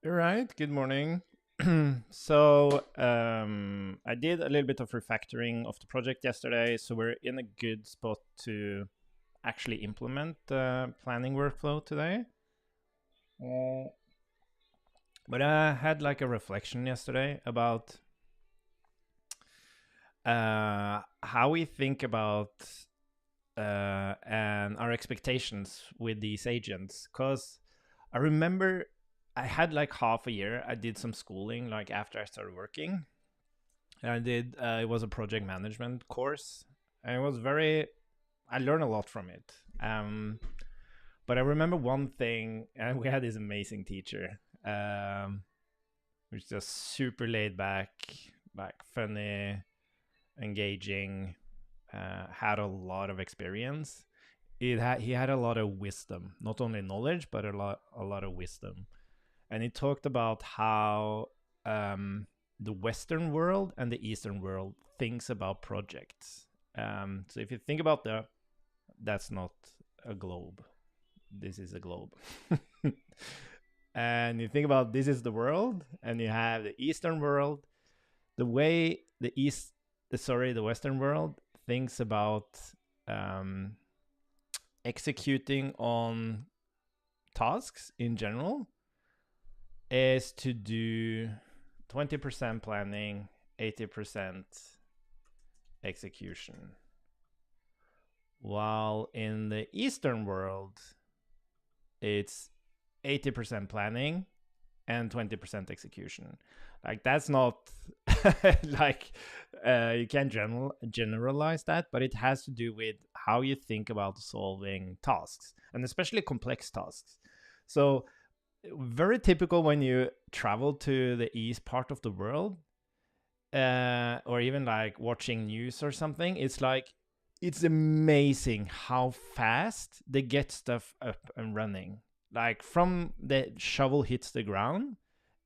All right, good morning. I did a little bit of refactoring of the project yesterday, so we're in a good spot to actually implement the planning workflow today. But I had like a reflection yesterday about how we think about and our expectations with these agents. Because I remember I had like half a year. I did some schooling like after I started working. I did. It was a project management course, and it was very. I learned a lot from it. But I remember one thing, and we had this amazing teacher, which is just super laid back, like funny, engaging, had a lot of experience. He had a lot of wisdom, not only knowledge, but a lot of wisdom. And he talked about how the Western world and the Eastern world thinks about projects. So if you think about that's not a globe. This is a globe. And you think about this is the world, and you have the Eastern world. The way the Western world thinks about executing on tasks in general is to do 20% planning, 80% execution. While in the Eastern world, it's 80% planning and 20% execution. Like that's not like you can't generalize that, but it has to do with how you think about solving tasks, and especially complex tasks. So very typical when you travel to the east part of the world, or even like watching news or something. It's amazing how fast they get stuff up and running. Like from the shovel hits the ground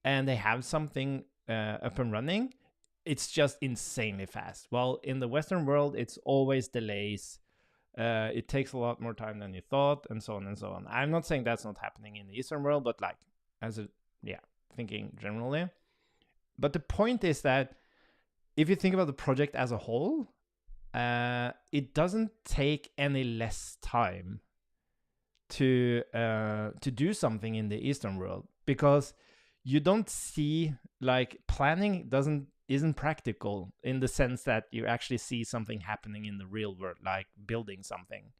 and they have something up and running, it's just insanely fast. Well, in the Western world, it's always delays. It takes a lot more time than you thought, and so on and so on. I'm not saying that's not happening in the Eastern world, but like thinking generally. But the point is that if you think about the project as a whole, it doesn't take any less time to do something in the Eastern world, because you don't see, like, planning isn't practical in the sense that you actually see something happening in the real world, like building something.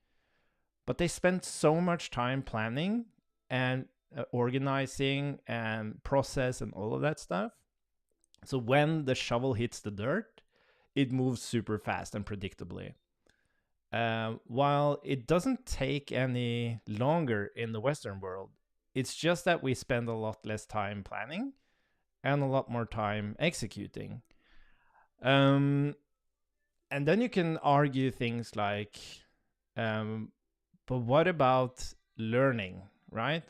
But they spend so much time planning and organizing and process and all of that stuff. So when the shovel hits the dirt, it moves super fast and predictably. While it doesn't take any longer in the Western world, it's just that we spend a lot less time planning and a lot more time executing. And then you can argue things like, but what about learning, right?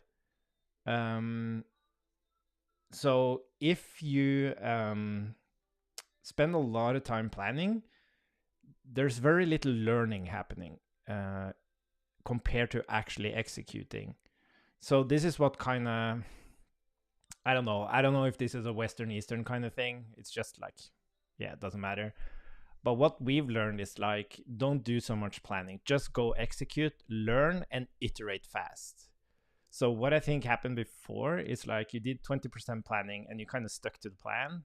So if you spend a lot of time planning, there's very little learning happening compared to actually executing. So this is what kind of, I don't know if this is a Western Eastern kind of thing. It's just like, yeah, it doesn't matter. But what we've learned is like, don't do so much planning. Just go execute, learn, and iterate fast. So what I think happened before is like you did 20% planning and you kind of stuck to the plan.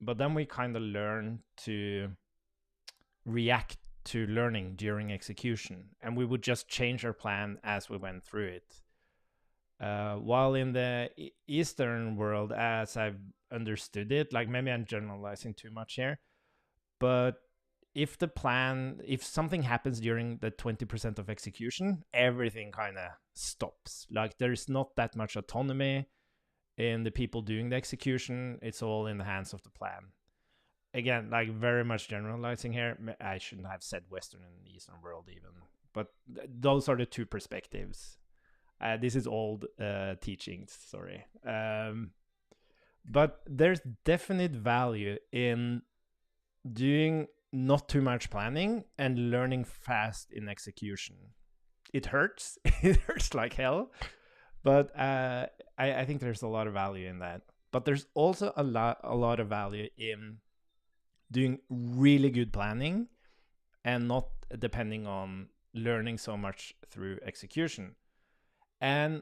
But then we kind of learned to react to learning during execution, and we would just change our plan as we went through it. While in the Eastern world, as I've understood it, like maybe I'm generalizing too much here, but if something happens during the 20% of execution, everything kind of stops. Like there's not that much autonomy in the people doing the execution. It's all in the hands of the plan. Again, like very much generalizing here. I shouldn't have said Western and Eastern world even, but those are the two perspectives. This is old teachings, sorry. But there's definite value in doing not too much planning and learning fast in execution. It hurts. It hurts like hell. But I think there's a lot of value in that. But there's also a lot of value in doing really good planning and not depending on learning so much through execution. And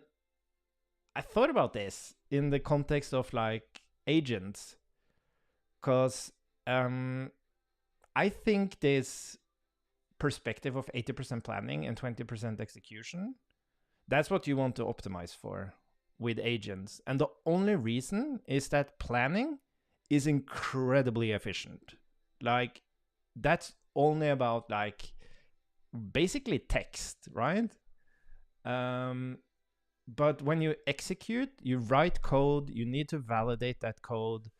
I thought about this in the context of like agents, because I think this perspective of 80% planning and 20% execution, that's what you want to optimize for with agents. And the only reason is that planning is incredibly efficient. Like, that's only about like basically text, right? But when you execute, you write code, you need to validate that code.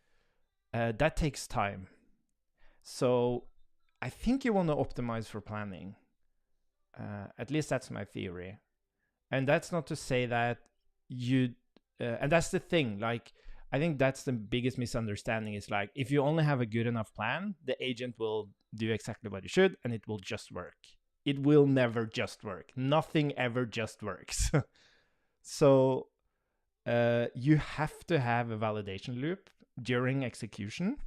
That takes time. So I think you want to optimize for planning. At least that's my theory. And that's not to say that you, and that's the thing, like, I think that's the biggest misunderstanding is like, if you only have a good enough plan, the agent will do exactly what it should and it will just work. It will never just work. Nothing ever just works. So you have to have a validation loop during execution.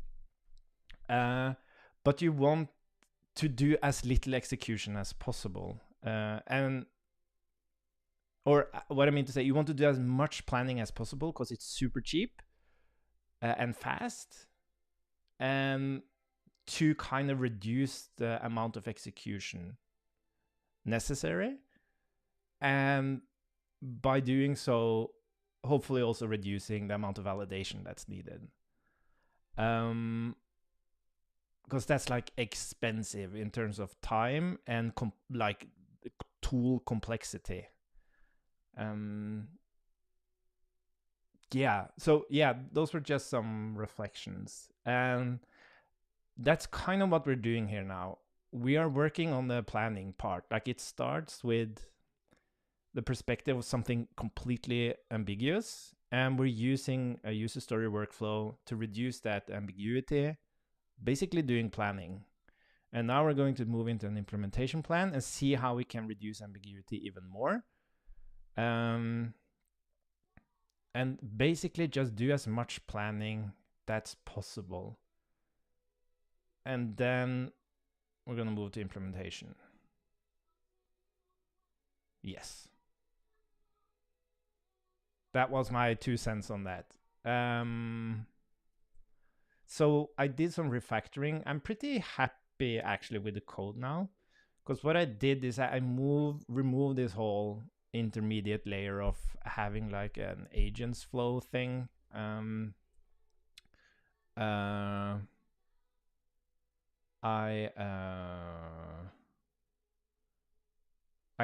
But you want to do as little execution as possible. Or what I mean to say, you want to do as much planning as possible because it's super cheap and fast, and to kind of reduce the amount of execution necessary. And by doing so, hopefully also reducing the amount of validation that's needed. Because that's like expensive in terms of time and like tool complexity. Yeah, so yeah, those were just some reflections, and that's kind of what we're doing here now. We are working on the planning part. Like, it starts with the perspective of something completely ambiguous, and we're using a user story workflow to reduce that ambiguity, basically doing planning. And now we're going to move into an implementation plan and see how we can reduce ambiguity even more. And basically just do as much planning that's possible. And then we're going to move to implementation. Yes. That was my 2 cents on that. So I did some refactoring. I'm pretty happy actually with the code now, because what I did is I removed this whole intermediate layer of having like an agents flow thing. I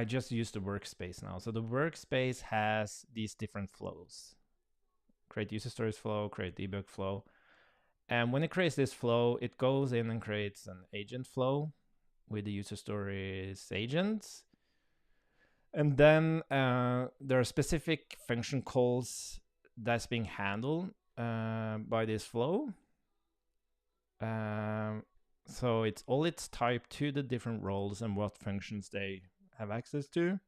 just use the workspace now. So the workspace has these different flows. Create user stories flow, create debug flow. And when it creates this flow, it goes in and creates an agent flow with the user stories agents. And then there are specific function calls that's being handled by this flow. So it's typed to the different roles and what functions they have access to.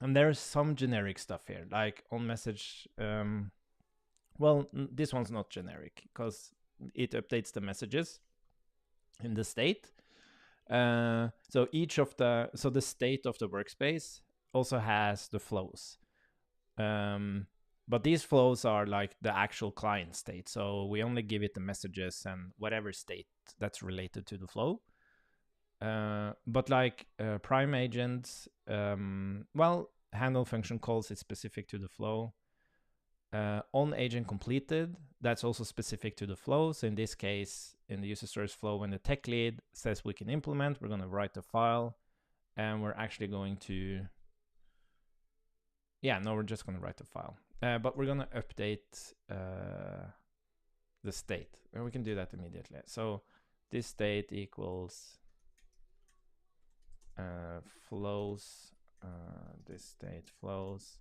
And there's some generic stuff here, like on message. Well, this one's not generic because it updates the messages in the state. So the state of the workspace also has the flows. But these flows are like the actual client state. So we only give it the messages and whatever state that's related to the flow. But like prime agents, handle function calls is specific to the flow. On agent completed, that's also specific to the flow. So in this case, in the user stories flow, when the tech lead says we can implement, we're going to write the file, and we're actually going to, we're just going to write the file. But we're going to update the state, and we can do that immediately. So this state equals flows, this state flows.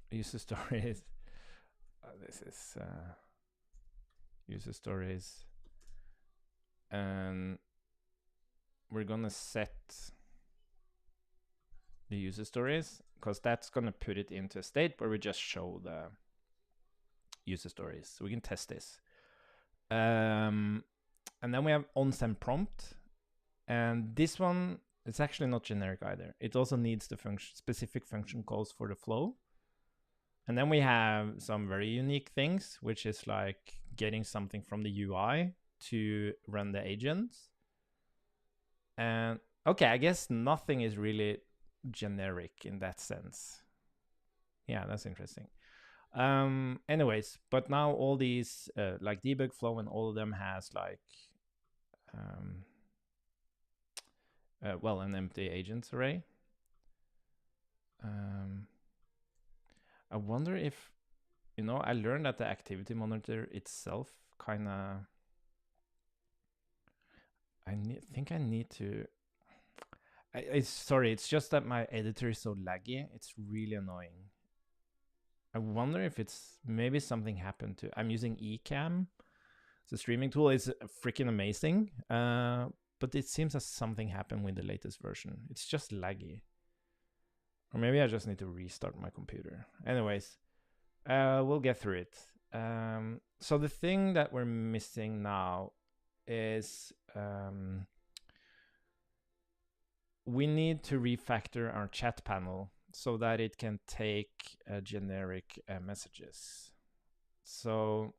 User stories. This is user stories, and we're gonna set the user stories, because that's gonna put it into a state where we just show the user stories. So we can test this. And then we have on-send prompt. And this one, it's actually not generic either. It also needs the specific function calls for the flow. And then we have some very unique things, which is like getting something from the UI to run the agents. And okay, I guess nothing is really generic in that sense. Yeah, that's interesting. Anyways, but now all these like debug flow and all of them has like well, an empty agents array. I wonder if, you know, I learned that the activity monitor itself kind of, think I need to, sorry, it's just that my editor is so laggy. It's really annoying. I wonder if it's, maybe something happened to, I'm using Ecamm. The streaming tool is freaking amazing. But it seems that something happened with the latest version. It's just laggy. Or maybe I just need to restart my computer. Anyways, we'll get through it. So the thing that we're missing now is we need to refactor our chat panel so that it can take generic messages. So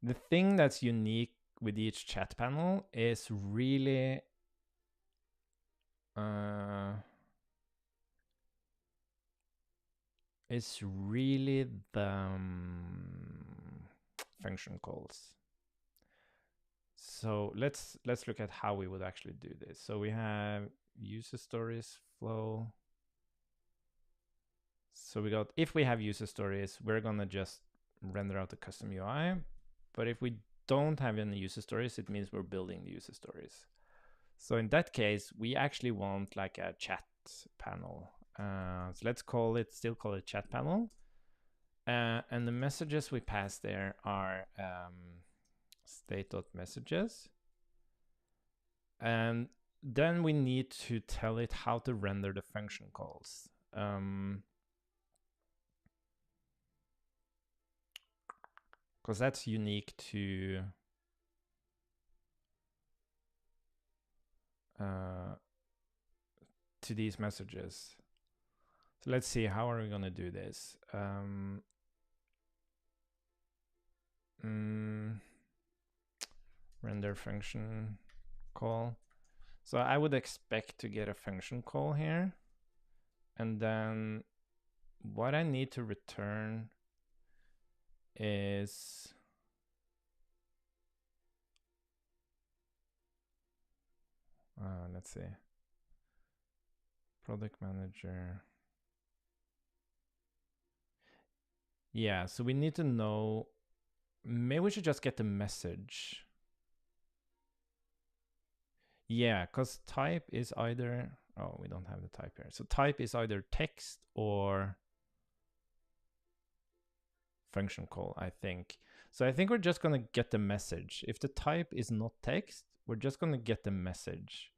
the thing that's unique with each chat panel is really the function calls. So let's look at how we would actually do this. So we have user stories flow. So we got, if we have user stories, we're gonna just render out the custom UI. But if we don't have any user stories, it means we're building the user stories. So in that case, we actually want like a chat panel. So let's still call it chat panel. And the messages we pass there are state.messages. And then we need to tell it how to render the function calls. Because that's unique to these messages. So let's see, how are we going to do this? Render function call. So I would expect to get a function call here. And then what I need to return is let's see, product manager. Yeah, so we need to know, maybe we should just get the message. Yeah, because type is either, oh, we don't have the type here. So type is either text or function call, I think. So I think we're just going to get the message. If the type is not text, we're just going to get the message.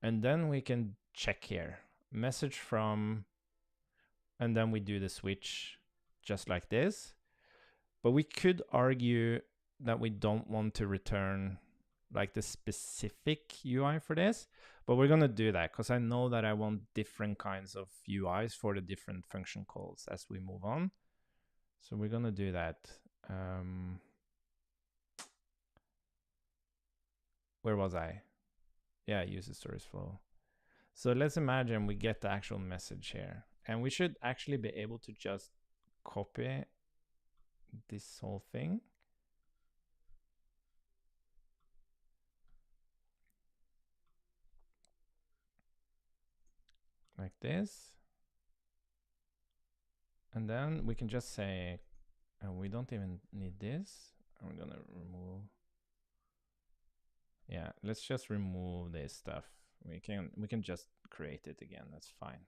And then we can check here, message from, and then we do the switch just like this. But we could argue that we don't want to return like the specific UI for this, but we're going to do that because I know that I want different kinds of UIs for the different function calls as we move on. So we're going to do that. Where was I? Yeah, user stories flow. So let's imagine we get the actual message here, and we should actually be able to just copy this whole thing. Like this. And then we can just say, we don't even need this. I'm gonna remove. Yeah, let's just remove this stuff. We can just create it again. That's fine.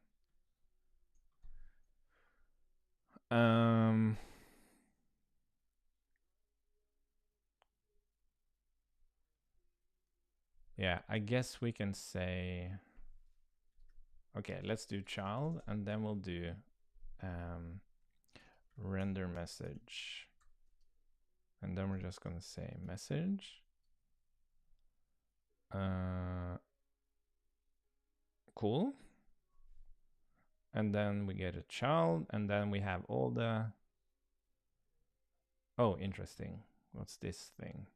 Yeah, I guess we can say, okay, let's do child, and then we'll do render message. And then we're just going to say message. Cool. And then we get a child, and then we have all the... Oh, interesting. What's this thing?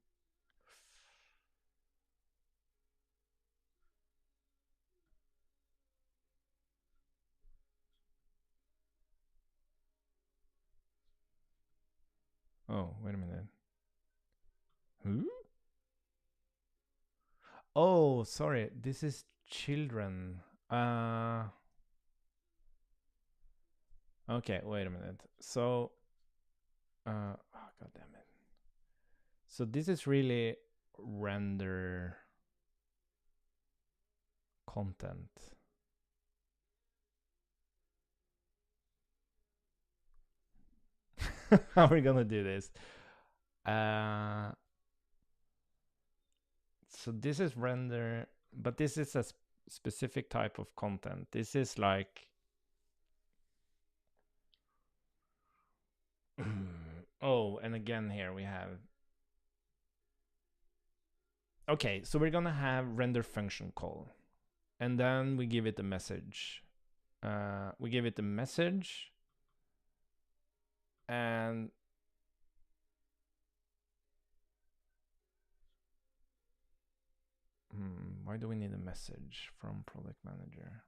Oh, wait a minute. Who? Oh, sorry. This is children. Okay, wait a minute. So, oh, God damn it. So this is really render content. How are we gonna do this? So this is render, but this is a specific type of content. This is like... Oh, and again here we have... Okay, so we're gonna have render function call, and then we give it a message. We give it a message, and why do we need a message from product manager?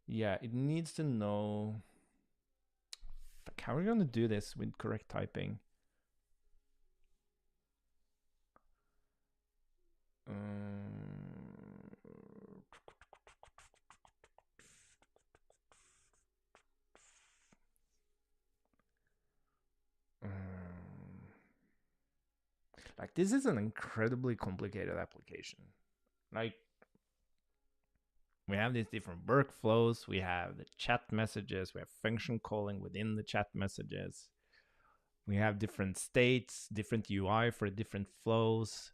Yeah, it needs to know... How are we gonna do this with correct typing? Like, this is an incredibly complicated application. Like, we have these different workflows, we have the chat messages, we have function calling within the chat messages, we have different states, different UI for different flows,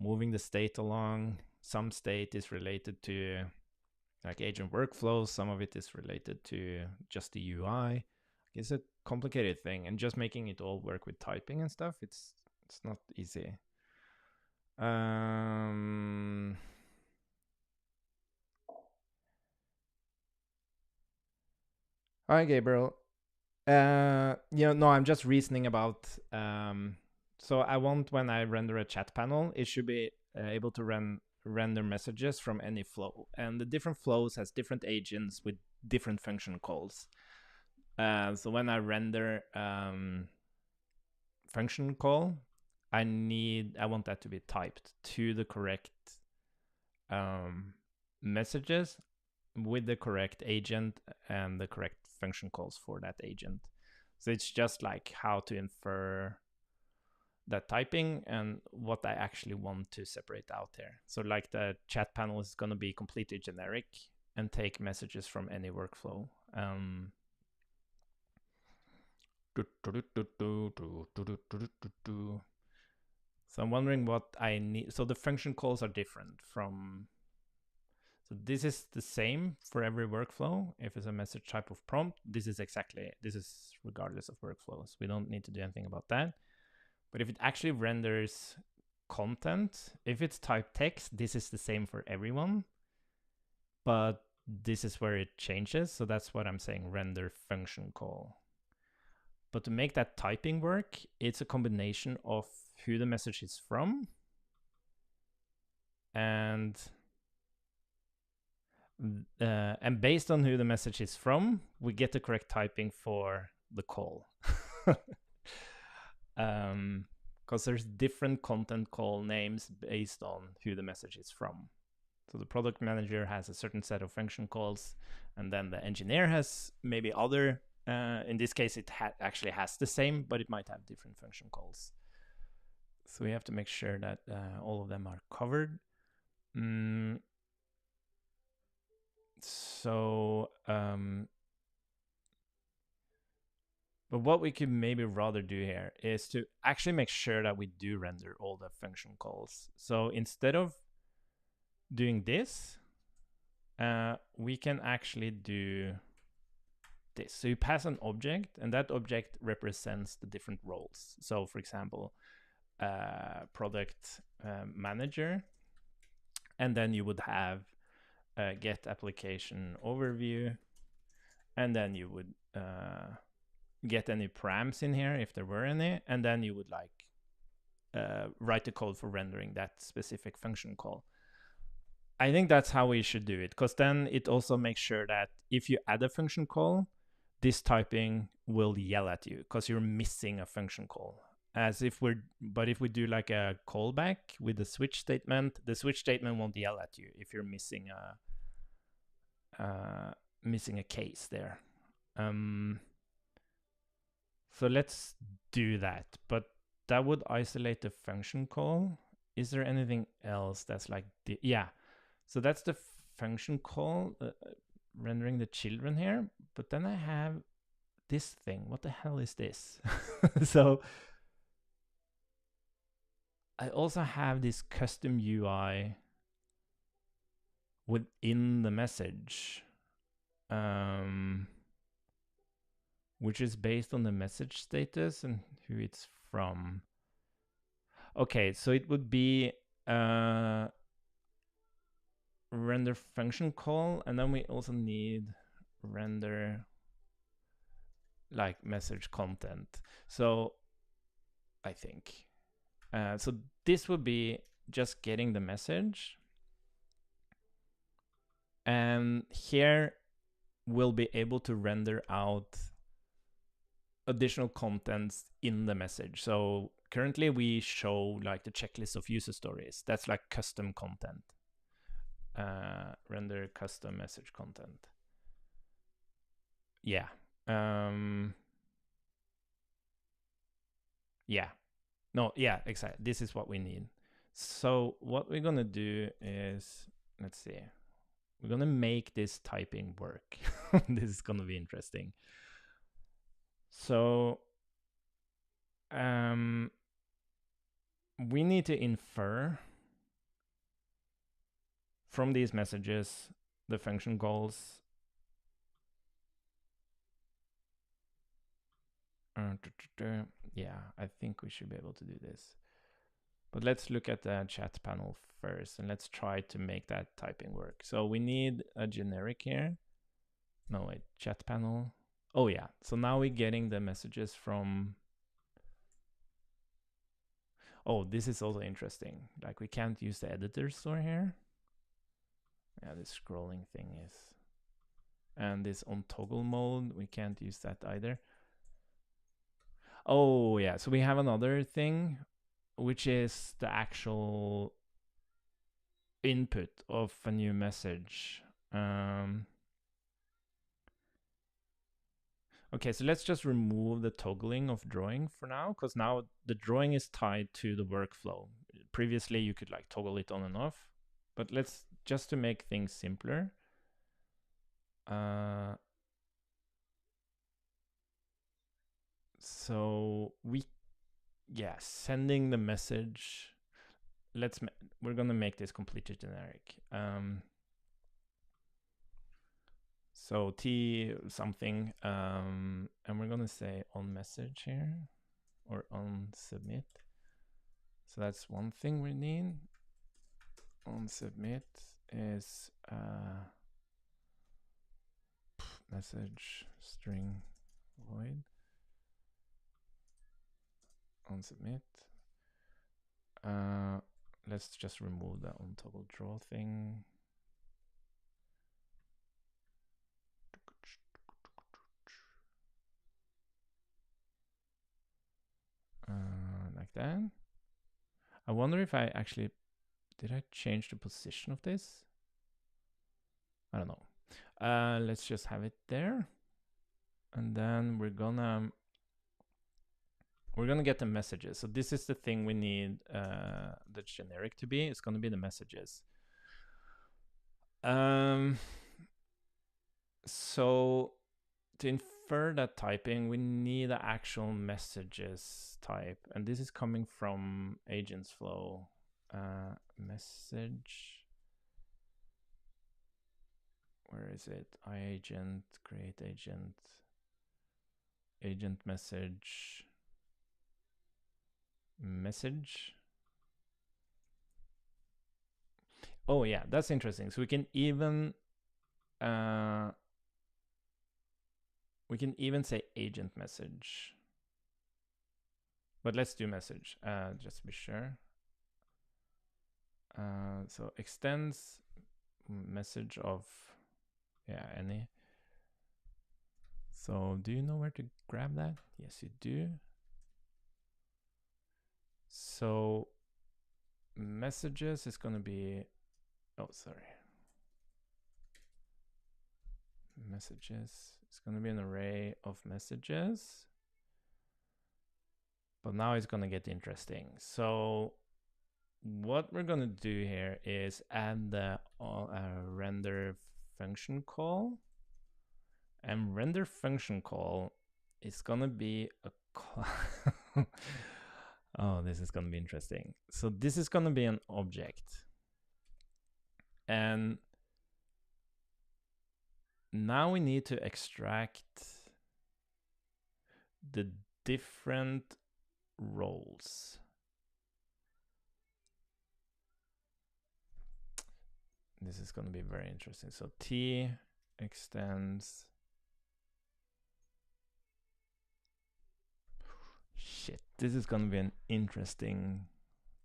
moving the state along. Some state is related to like agent workflows, some of it is related to just the UI. It's a complicated thing, and just making it all work with typing and stuff, it's not easy. Hi, Gabriel. No, I'm just reasoning about... so I want, when I render a chat panel, it should be able to render messages from any flow. And the different flows has different agents with different function calls. So when I render function call, I want that to be typed to the correct messages with the correct agent and the correct function calls for that agent. So it's just like how to infer that typing and what I actually want to separate out here. So like the chat panel is going to be completely generic and take messages from any workflow. So I'm wondering what I need. So the function calls are different from... So this is the same for every workflow. If it's a message type of prompt, this is regardless of workflows. We don't need to do anything about that. But if it actually renders content, if it's type text, this is the same for everyone. But this is where it changes. So that's what I'm saying, render function call. But to make that typing work, it's a combination of who the message is from and based on who the message is from, we get the correct typing for the call. Because there's different content call names based on who the message is from. So the product manager has a certain set of function calls, and then the engineer has maybe other... in this case, it actually has the same, but it might have different function calls. So we have to make sure that all of them are covered. So But what we could maybe rather do here is to actually make sure that we do render all the function calls. So instead of doing this, we can actually do this. So you pass an object, and that object represents the different roles. So for example, product manager, and then you would have get application overview, and then you would get any params in here if there were any, and then you would like write the code for rendering that specific function call. I think that's how we should do it, because then it also makes sure that if you add a function call, this typing will yell at you because you're missing a function call. But if we do like a callback with the switch statement, the switch statement won't yell at you if you're missing a case there. So let's do that, but that would isolate the function call. Is there anything else that's like yeah? So that's the function call, rendering the children here. But then I have this thing. What the hell is this? So I also have this custom UI within the message, which is based on the message status and who it's from. Okay, so it would be render function call, and then we also need render like message content. So I think so this would be just getting the message, and here we'll be able to render out additional contents in the message. So currently we show like the checklist of user stories. That's like custom content. Render custom message content. Yeah. Yeah. No, yeah, exactly. This is what we need. So what we're gonna do is, let's see, we're gonna make this typing work. This is gonna be interesting. So we need to infer from these messages the function calls. Yeah, I think we should be able to do this. But let's look at the chat panel first, and let's try to make that typing work. So we need a generic here. No, wait, chat panel. Oh yeah, so now we're getting the messages from... Oh, this is also interesting. Like we can't use the editor store here. Yeah, this scrolling thing is... And this on toggle mode, we can't use that either. Oh yeah, so we have another thing, which is the actual input of a new message. Okay, so let's just remove the toggling of drawing for now, because now the drawing is tied to the workflow. Previously, you could like toggle it on and off, but let's just to make things simpler. So sending the message. We're gonna make this completely generic. So T something, and we're gonna say on message here, or on submit. So that's one thing we need. On submit is message string void. On submit. Let's just remove the on toggle draw thing. Like that. I wonder if I actually did I change the position of this? I don't know. Let's just have it there, and then we're gonna get the messages. So this is the thing we need the generic to be. It's gonna be the messages. So to prefer that typing. We need the actual messages type, and this is coming from agents flow. Message. Where is it? iAgent, create agent, agent message, message. Oh yeah, that's interesting. So we can even say agent message. But let's do message, just to be sure. So extends message of, yeah, any. So do you know where to grab that? Yes, you do. So messages is going to be, oh, sorry. Messages, it's going to be an array of messages. But now it's going to get interesting. So what we're going to do here is add the render function call. And render function call is going to be a oh, this is going to be interesting. So this is going to be an object. And now we need to extract the different roles. This is going to be very interesting. So T extends. Shit, this is going to be an interesting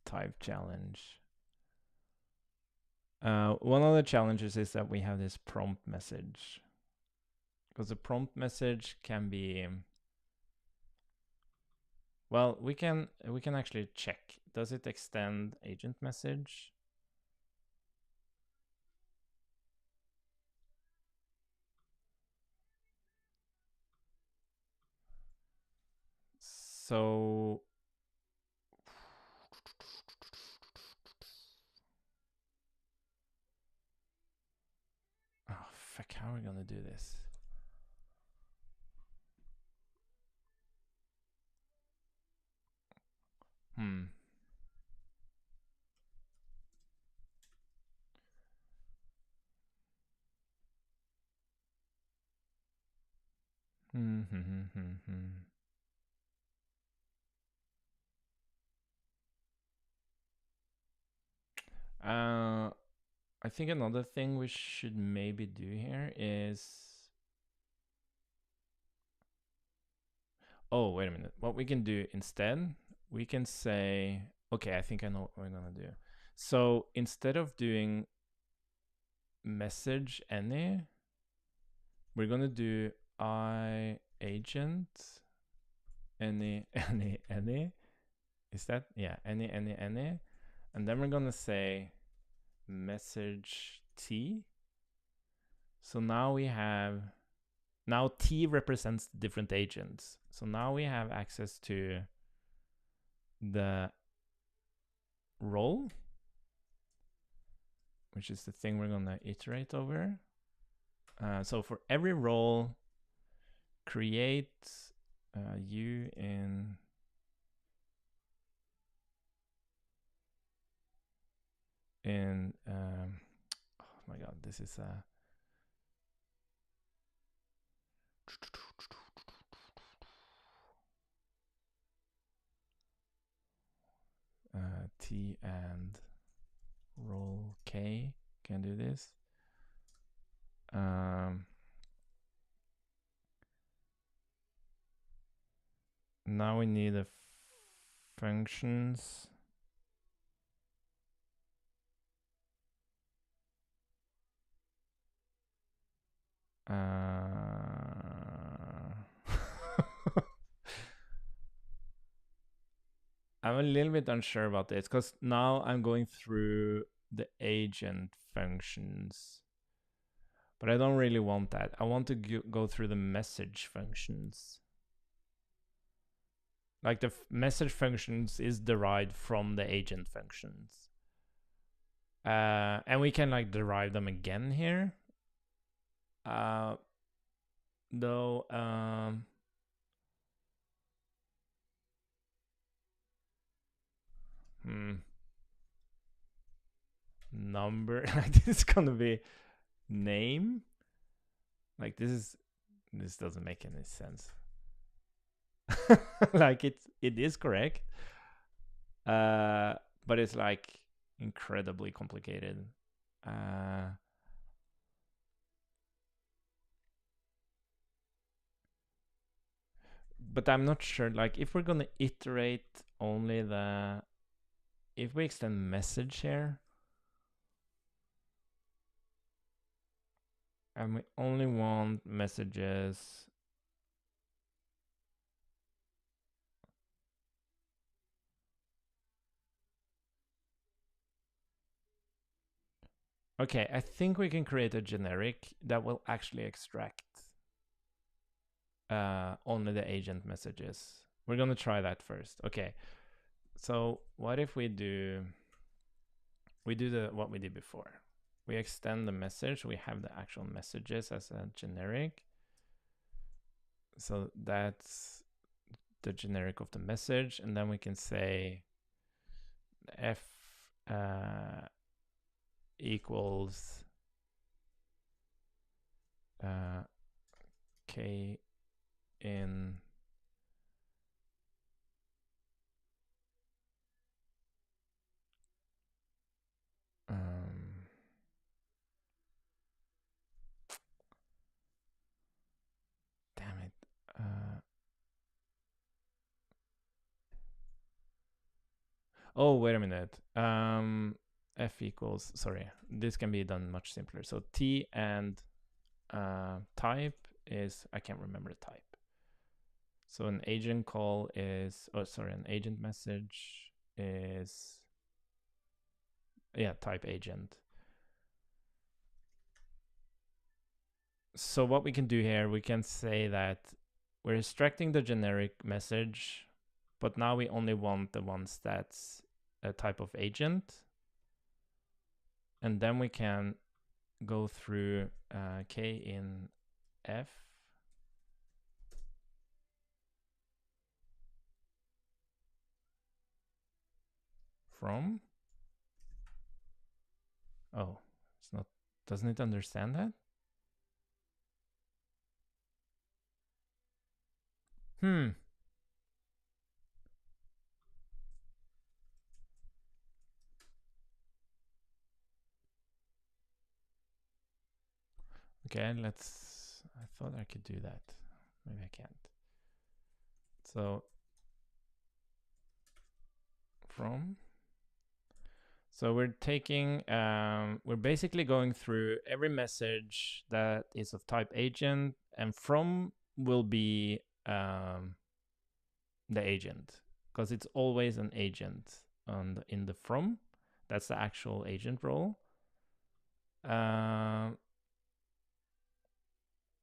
type challenge. One of the challenges is that we have this prompt message, because the prompt message can be, well, we can actually check. Does it extend agent message? So oh fuck, how are we gonna do this? I think another thing we should maybe do here is, oh, wait a minute. What we can do instead, we can say, okay, I think I know what we're gonna do. So instead of doing message any, we're gonna do iAgent any. Is that, yeah, any. And then we're gonna say message T. So now we have, now T represents different agents. So now we have access to the role, which is the thing we're gonna iterate over. So for every role, create you in oh my god, this is T and role K can do this. Now we need the functions. I'm a little bit unsure about this, because now I'm going through the agent functions, but I don't really want that. I want to go through the message functions. Like the message functions is derived from the agent functions. And we can like derive them again here. though. Number. Like this is gonna be name. Like this doesn't make any sense. Like it is correct, but it's like incredibly complicated. But I'm not sure. Like if we're gonna iterate only if we extend message here, and we only want messages. Okay, I think we can create a generic that will actually extract only the agent messages. We're gonna try that first. Okay, so what if we do what we did before? We extend the message. We have the actual messages as a generic. So that's the generic of the message, and then we can say f equals k in damn it. Oh, wait a minute. F equals, sorry, this can be done much simpler. So T and type is, I can't remember the type. So an agent call is, oh, sorry, an agent message is, yeah, type agent. So what we can do here, we can say that we're extracting the generic message, but now we only want the ones that's a type of agent. And then we can go through k in f from. Oh, it's not, doesn't it understand that? Okay, let's, I thought I could do that. Maybe I can't. So from, so we're taking, we're basically going through every message that is of type agent, and from will be the agent, because it's always an agent in the from. That's the actual agent role.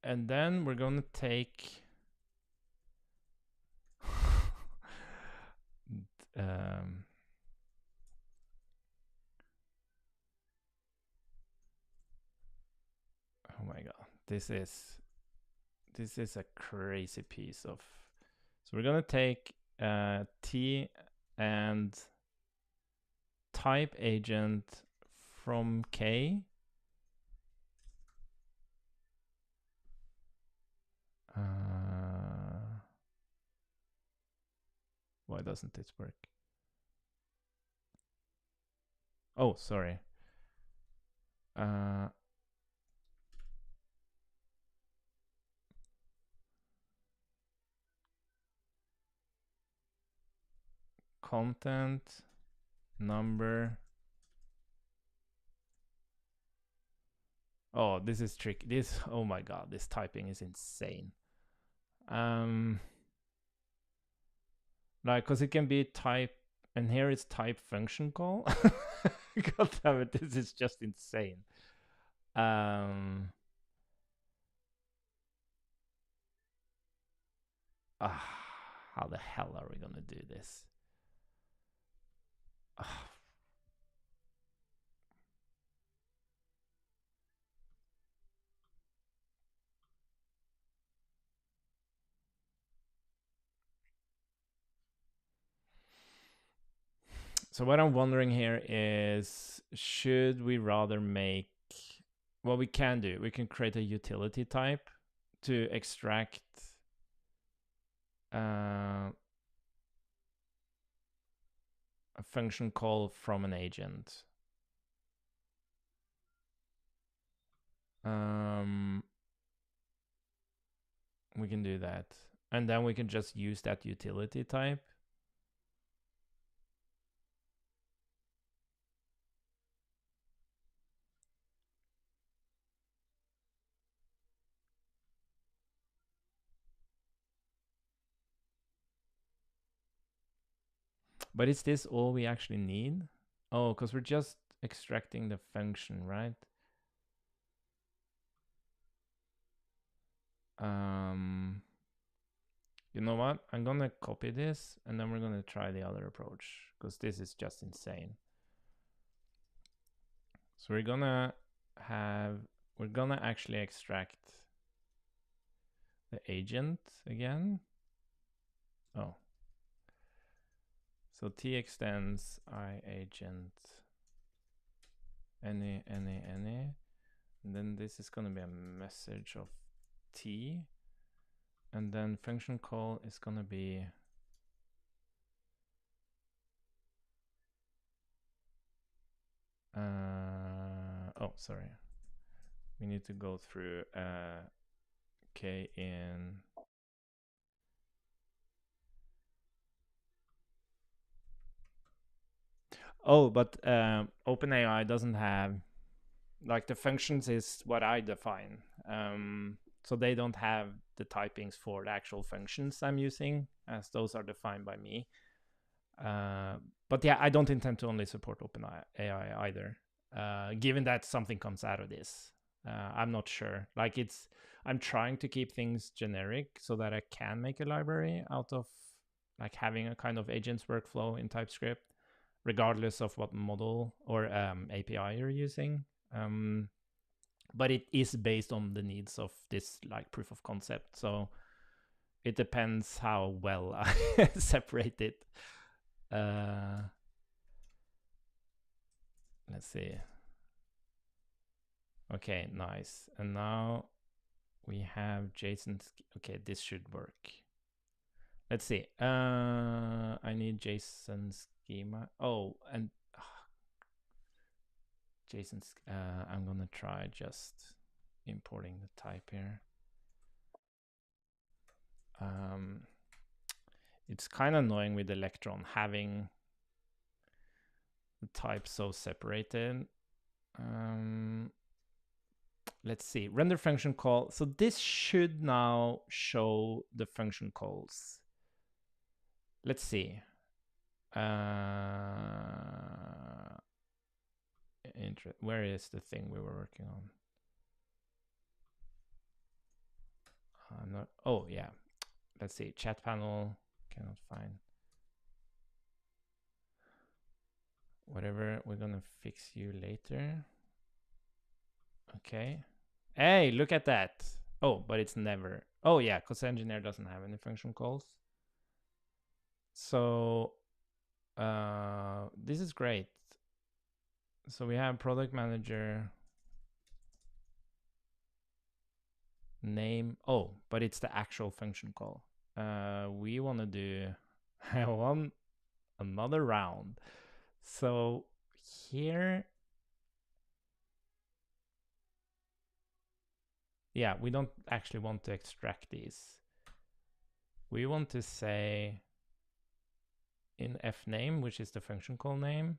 And then we're going to take oh my god, this is a crazy piece of, so we're gonna take T and type agent from K. Why doesn't this work? Oh, sorry. Content number. Oh, this is tricky. This, oh my god, this typing is insane. Like, cause it can be type, and here it's type function call. God damn it, this is just insane. How the hell are we gonna do this? So what I'm wondering here is, should we rather make, well, we can do, we can create a utility type to extract a function call from an agent. We can do that. And then we can just use that utility type. But is this all we actually need? Oh, because we're just extracting the function, right? You know what? I'm gonna copy this and then we're gonna try the other approach because this is just insane. So we're gonna actually extract the agent again. Oh. So t extends I agent any, and then this is gonna be a message of t, and then function call is gonna be oh, sorry. We need to go through k in oh, but OpenAI doesn't have, like, the functions is what I define. So they don't have the typings for the actual functions I'm using, as those are defined by me. But yeah, I don't intend to only support OpenAI either, given that something comes out of this. I'm not sure. Like, I'm trying to keep things generic so that I can make a library out of, like, having a kind of agents workflow in TypeScript, regardless of what model or API you're using. But it is based on the needs of this, like, proof of concept. So it depends how well I separate it. Let's see. Okay, nice. And now we have JSON. Okay, this should work. Let's see. I need JSON schema. Oh, and JSON. I'm gonna try just importing the type here. It's kind of annoying with Electron having the type so separated. Let's see, render function call. So this should now show the function calls. Let's see. Where is the thing we were working on? I'm not. Oh yeah. Let's see. Chat panel. Cannot find. Whatever. We're gonna fix you later. Okay. Hey, look at that. Oh, but it's never. Oh yeah, because engineer doesn't have any function calls. So this is great. So we have product manager name. Oh, but it's the actual function call. We want to do another round. So here, yeah, we don't actually want to extract these. We want to say in fname, which is the function call name,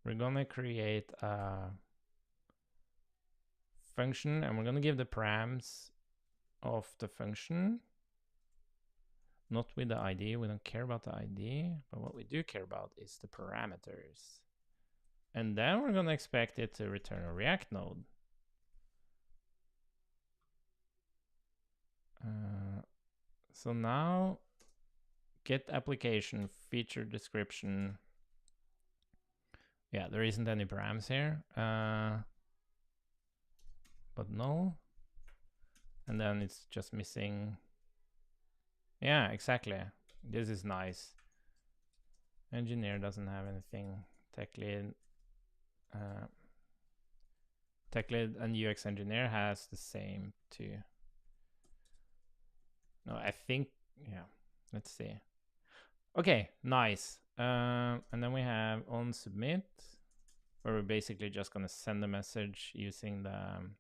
we're gonna create a function and we're gonna give the params of the function, not with the ID. We don't care about the ID, but what we do care about is the parameters. And then we're gonna expect it to return a React node. So now get application feature description. Yeah, there isn't any params here, but null. And then it's just missing. Yeah, exactly. This is nice. Engineer doesn't have anything. Tech lead and UX engineer has the same too. No, I think, yeah, let's see. Okay, nice. And then we have on submit, where we're basically just going to send a message using the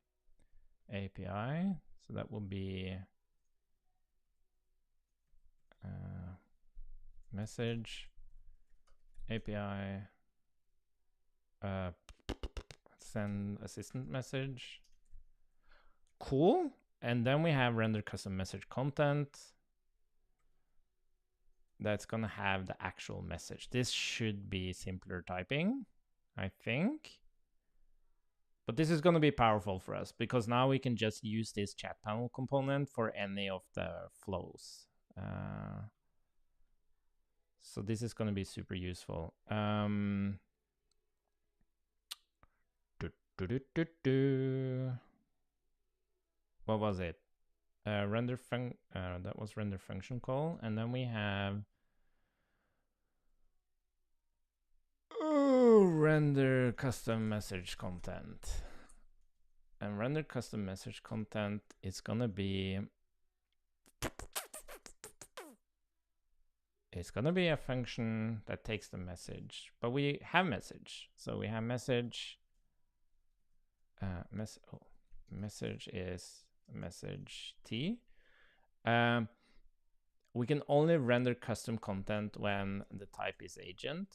API. So that will be message API send assistant message. Cool. And then we have render custom message content. That's gonna have the actual message. This should be simpler typing, I think. But this is gonna be powerful for us because now we can just use this chat panel component for any of the flows. So this is gonna be super useful. What was it? That was render function call, and then we have render custom message content. And render custom message content is gonna be a function that takes the message, but we have message, so we have message. Message is message t. We can only render custom content when the type is agent,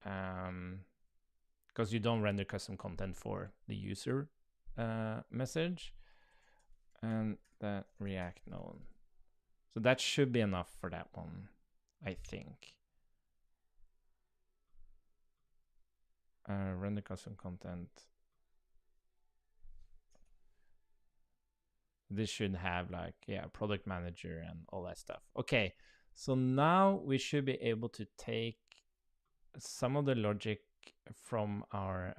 because you don't render custom content for the user message, and that React node. So that should be enough for that one, I think. Render custom content. This should have like, yeah, product manager and all that stuff. Okay, so now we should be able to take some of the logic from our,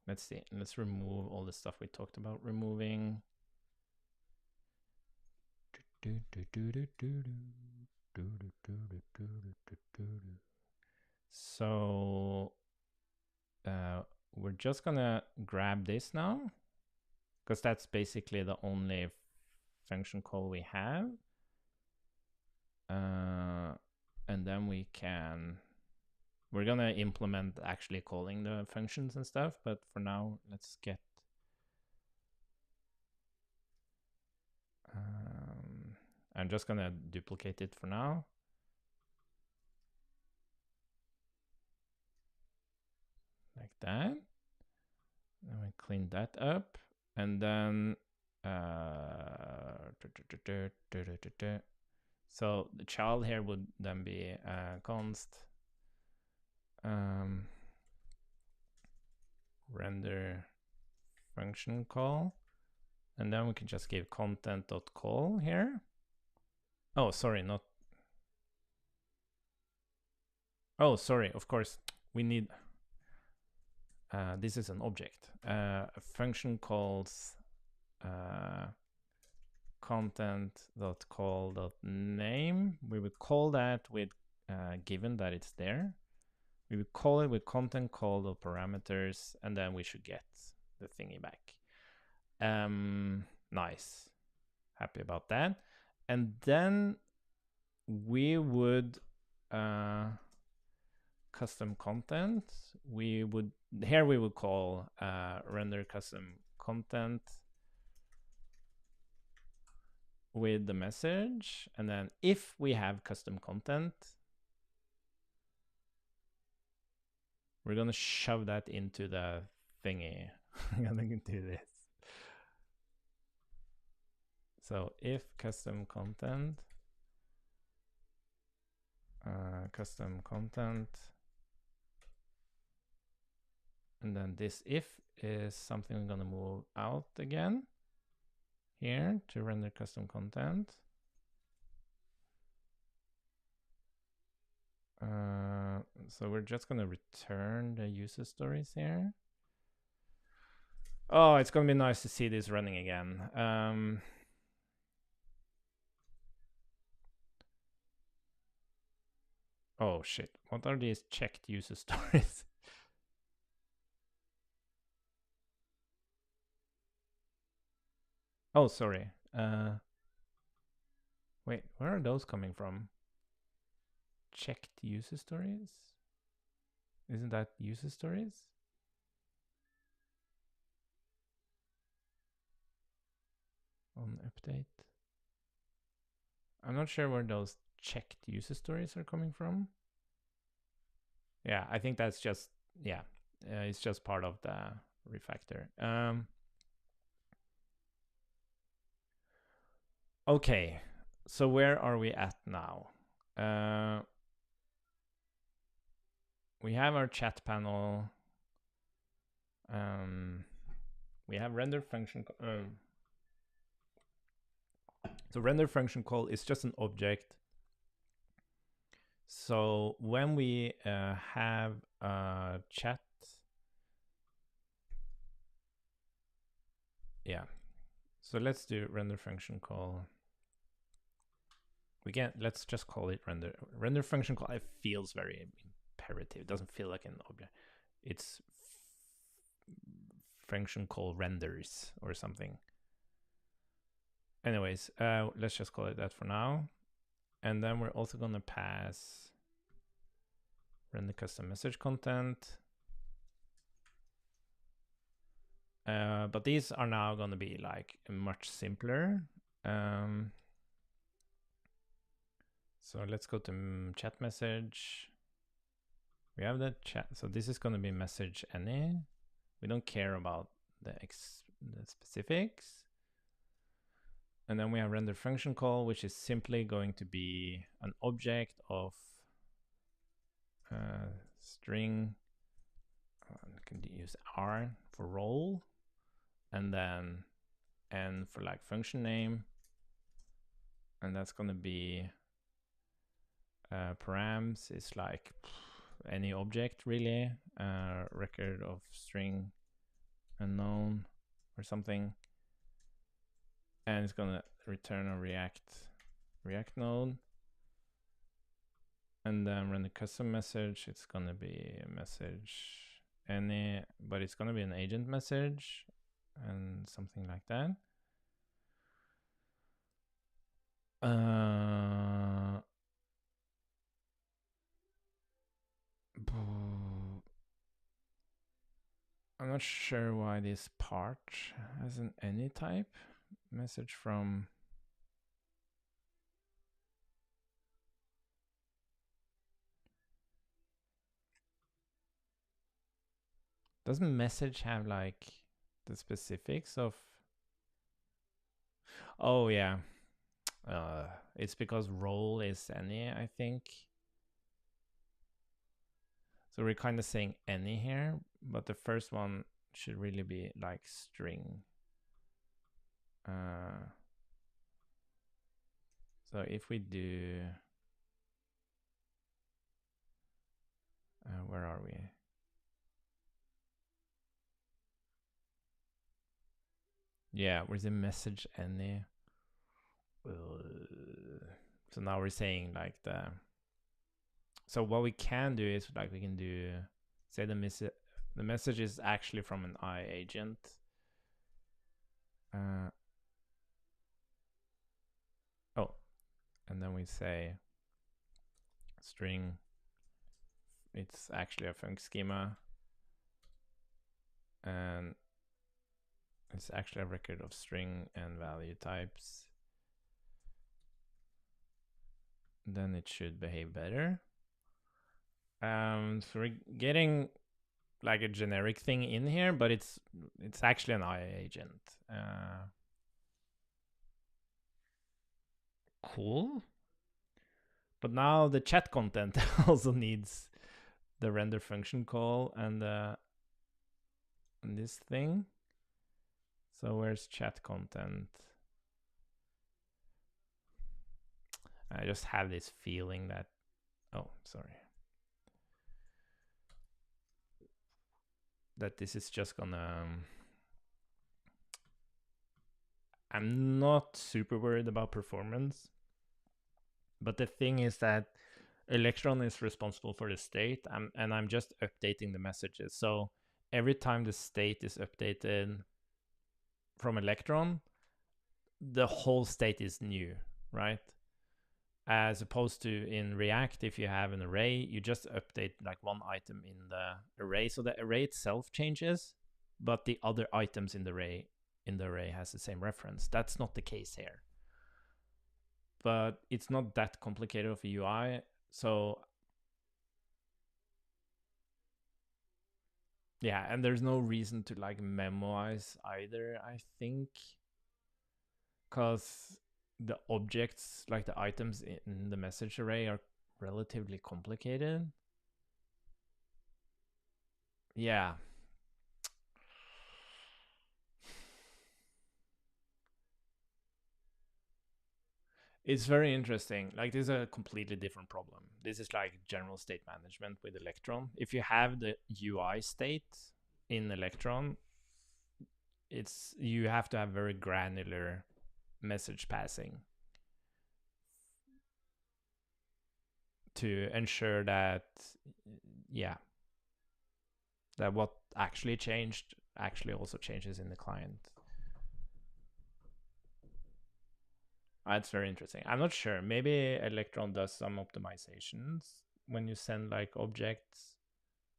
let's see, let's remove all the stuff we talked about removing. So we're just gonna grab this now, because that's basically the only function call we have. And then we're gonna implement actually calling the functions and stuff, but for now, let's get, I'm just gonna duplicate it for now. Like that. Then we clean that up. And then, so the child here would then be const render function call. And then we can just give content.call here. Oh, sorry, not. Oh, sorry, of course, we need, this is an object. A function calls content.call.name. We would call that with, given that it's there. We would call it with content call.parameters, and then we should get the thingy back. Nice. Happy about that. And then we would custom content. We would call render custom content with the message. And then if we have custom content, we're gonna shove that into the thingy. I'm gonna do this. So if custom content, and then this if is something I'm gonna move out again here to render custom content. So we're just gonna return the user stories here. Oh, it's gonna be nice to see this running again. Oh shit, what are these checked user stories? Oh, sorry. Wait, where are those coming from? Checked user stories? Isn't that user stories? On update. I'm not sure where those checked user stories are coming from. Yeah, I think that's just, yeah, it's just part of the refactor. Okay, so where are we at now? We have our chat panel. We have render function. So render function call is just an object. So when we have a chat, yeah. So let's do render function call. Let's just call it render function call. It feels very imperative. It doesn't feel like an object. It's function call renders or something. Anyways, let's just call it that for now. And then we're also gonna pass render custom message content. But these are now gonna be like much simpler. So let's go to chat message. We have the chat. So this is gonna be message any. We don't care about the specifics. And then we have render function call, which is simply going to be an object of string. I can use R for role, and then N for like function name. And that's going to be params is like any object really, record of string unknown or something. And it's going to return a React node. And then run the custom message. It's going to be a message any, but it's going to be an agent message and something like that. I'm not sure why this part has an any type message from. Doesn't message have like the specifics of? Oh yeah, it's because role is any, I think. So we're kind of saying any here, but the first one should really be like string. So if we do, where are we? Yeah, where's the message any? So now we're saying like so what we can do is like we can do, say the message is actually from an I agent. Oh, and then we say string, it's actually a func schema, and it's actually a record of string and value types. Then it should behave better. So we're getting like a generic thing in here, but it's actually an I agent. Cool. But now the chat content also needs the render function call and this thing. So where's chat content? I just have this feeling that, oh, sorry, that this is just gonna, I'm not super worried about performance, but the thing is that Electron is responsible for the state, and I'm just updating the messages. So every time the state is updated from Electron, the whole state is new, right? As opposed to in React, if you have an array, you just update like one item in the array. So the array itself changes, but the other items in the array has the same reference. That's not the case here. But it's not that complicated of a UI. So yeah, and there's no reason to like memorize either, I think, because the objects, like the items in the message array, are relatively complicated. Yeah. It's very interesting. Like, this is a completely different problem. This is like general state management with Electron. If you have the UI state in Electron, you have to have very granular message passing to ensure that, yeah, that what actually changed actually also changes in the client. That's very interesting. I'm not sure. Maybe Electron does some optimizations when you send like objects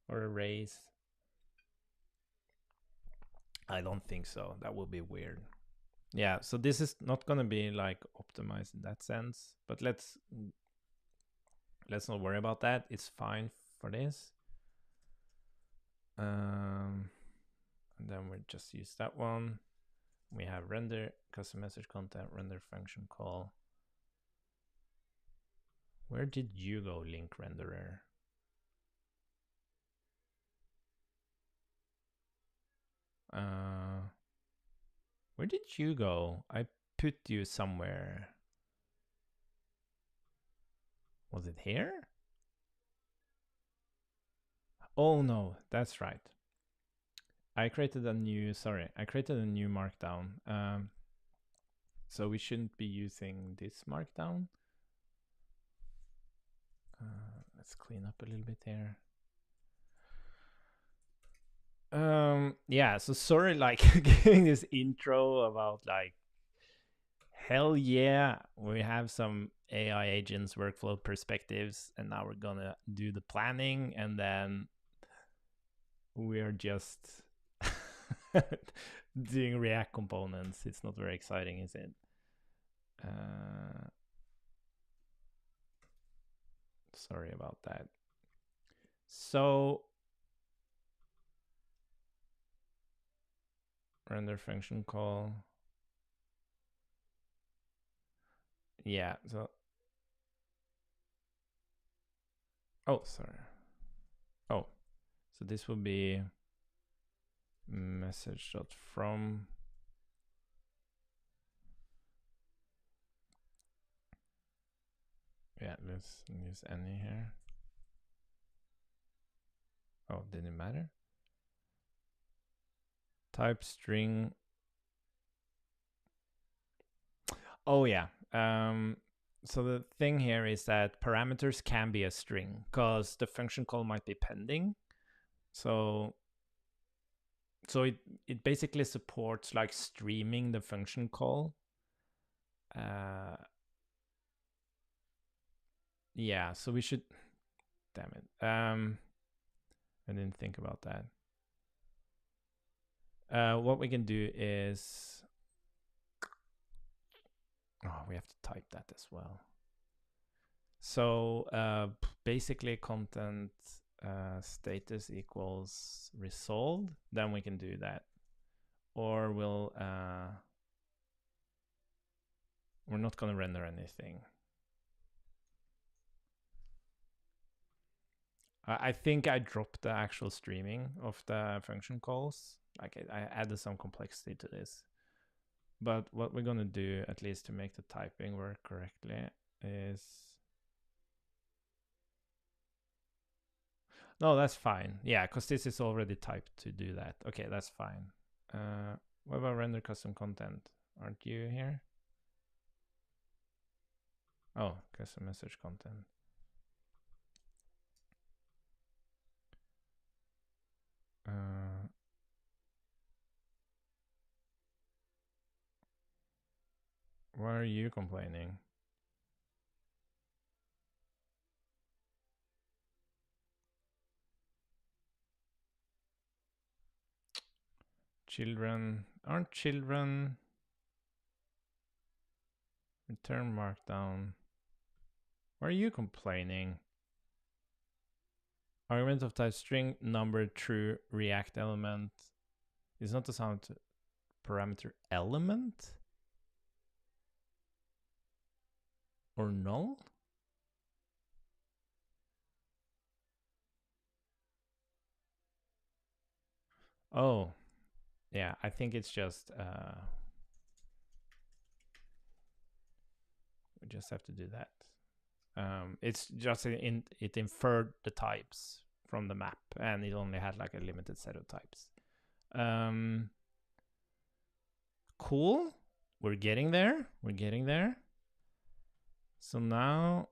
or arrays. I don't think so. That would be weird. Yeah, so this is not going to be like optimized in that sense, but let's not worry about that. It's fine for this. And then we just use that one. We have render custom message content, render function call. Where did you go, link renderer? Where did you go? I put you somewhere. Was it here? Oh no, that's right. I created a new markdown. So we shouldn't be using this markdown. Let's clean up a little bit here. Yeah, so sorry, like giving this intro about like, hell yeah, we have some AI agents, workflow perspectives, and now we're gonna do the planning, and then we're just doing React components. It's not very exciting, is it? Sorry about that. So render function call. Yeah, so sorry. So this will be message.from. Yeah, let's use any here. Oh, didn't matter. Type string. Oh yeah. So the thing here is that parameters can be a string because the function call might be pending. So it basically supports like streaming the function call. Yeah, so we should, damn it. I didn't think about that. What we can do is, we have to type that as well. So basically content status equals resolved, then we can do that. Or we're not going to render anything. I think I dropped the actual streaming of the function calls. Like I added some complexity to this. But what we're going to do, at least to make the typing work correctly, is... No, that's fine. Yeah, because this is already typed to do that. Okay, that's fine. What about render custom content? Aren't you here? Oh, custom message content. Why are you complaining? Children aren't children. Return markdown. Why are you complaining? Argument of type string, number, true, React element is not the sound parameter element or null. Oh, yeah, I think it's just we just have to do that. It's just it inferred the types from the map, and it only had like a limited set of types. Cool. We're getting there. We're getting there. So now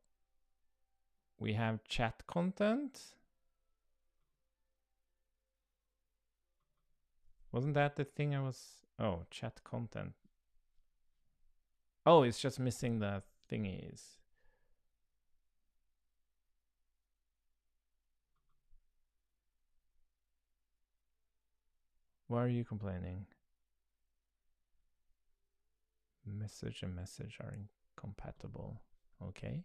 we have chat content. Wasn't that the thing I was... Oh, chat content. Oh, it's just missing the thingies. Why are you complaining? Message and message are incompatible. Okay.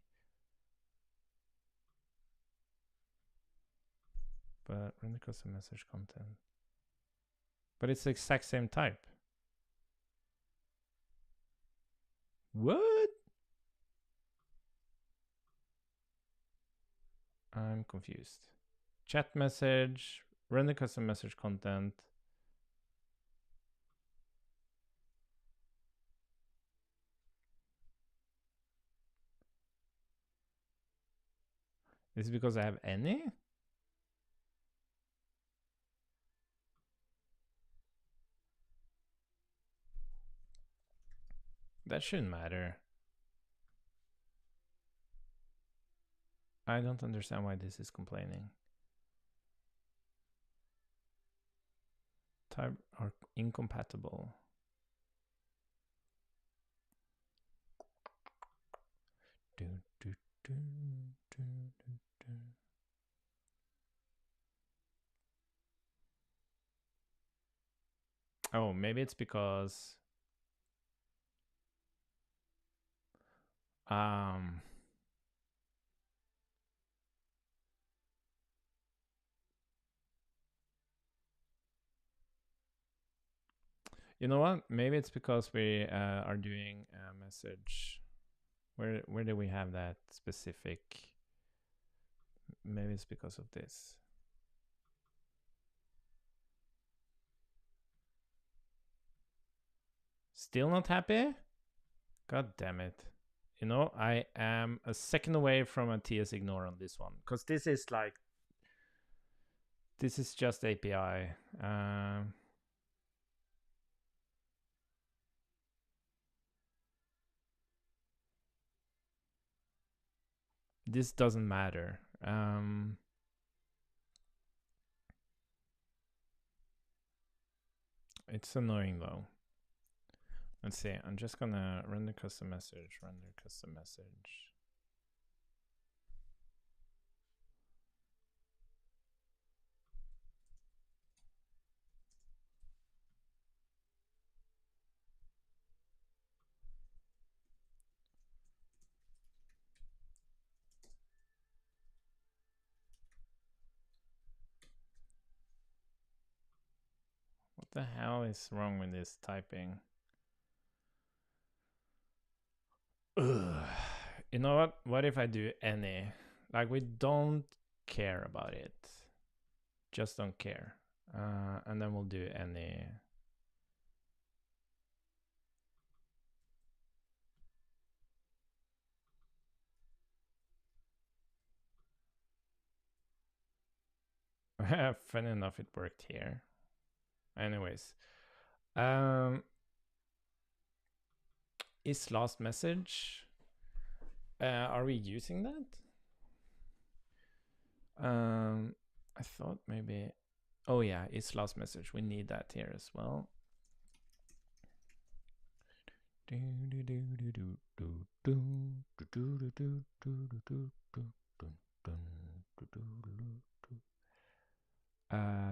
But run the custom message content. But it's the exact same type. What? I'm confused. Chat message, run the custom message content. Is it because I have any? That shouldn't matter. I don't understand why this is complaining. Type are incompatible. Oh, maybe it's because you know what? Maybe it's because we are doing a message. Where do we have that specific? Maybe it's because of this. Still not happy? God damn it. You know, I am a second away from a TS ignore on this one. Because this is like... This is just API. This doesn't matter. It's annoying though. Let's see. I'm just gonna run the custom message. Run the custom message. What the hell is wrong with this typing? Ugh. You know what? What if I do any? Like, we don't care about it. Just don't care. And then we'll do any. Funny enough, it worked here. Anyways. Is last message? Are we using that? I thought maybe... Oh yeah, it's last message. We need that here as well.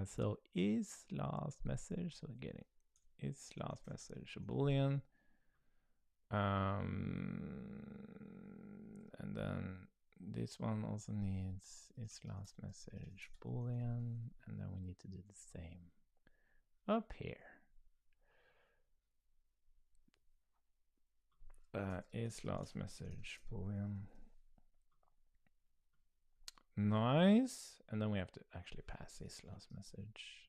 So is last message, so getting is last message a boolean, and then this one also needs is last message boolean, and then we need to do the same up here. Is last message boolean. Nice. And then we have to actually pass this last message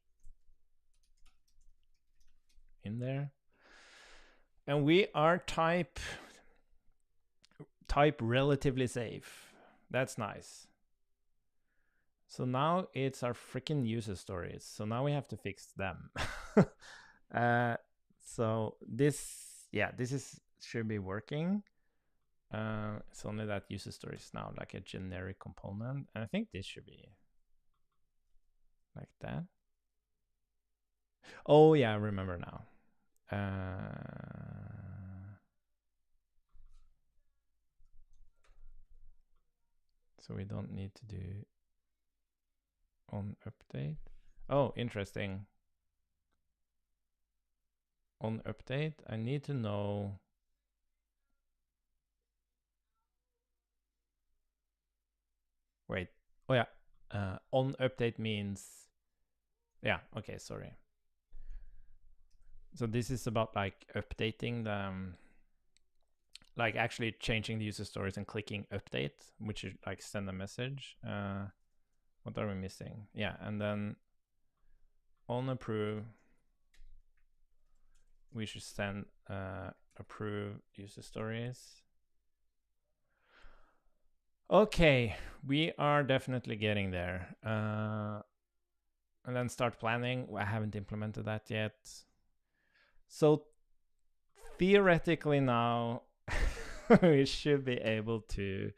in there. And we are type relatively safe. That's nice. So now it's our freaking user stories. So now we have to fix them. So this should be working. It's only that user story is now like a generic component. And I think this should be like that. Oh yeah, I remember now. So we don't need to do on update. Oh, interesting. On update, I need to know. Wait. Oh yeah. On update means. Yeah. Okay. Sorry. So this is about like updating the. Like actually changing the user stories and clicking update, which is like send a message. What are we missing? Yeah, and then on approve, we should send approve user stories. Okay, we are definitely getting there. And then start planning. I haven't implemented that yet. So theoretically now, we should be able to.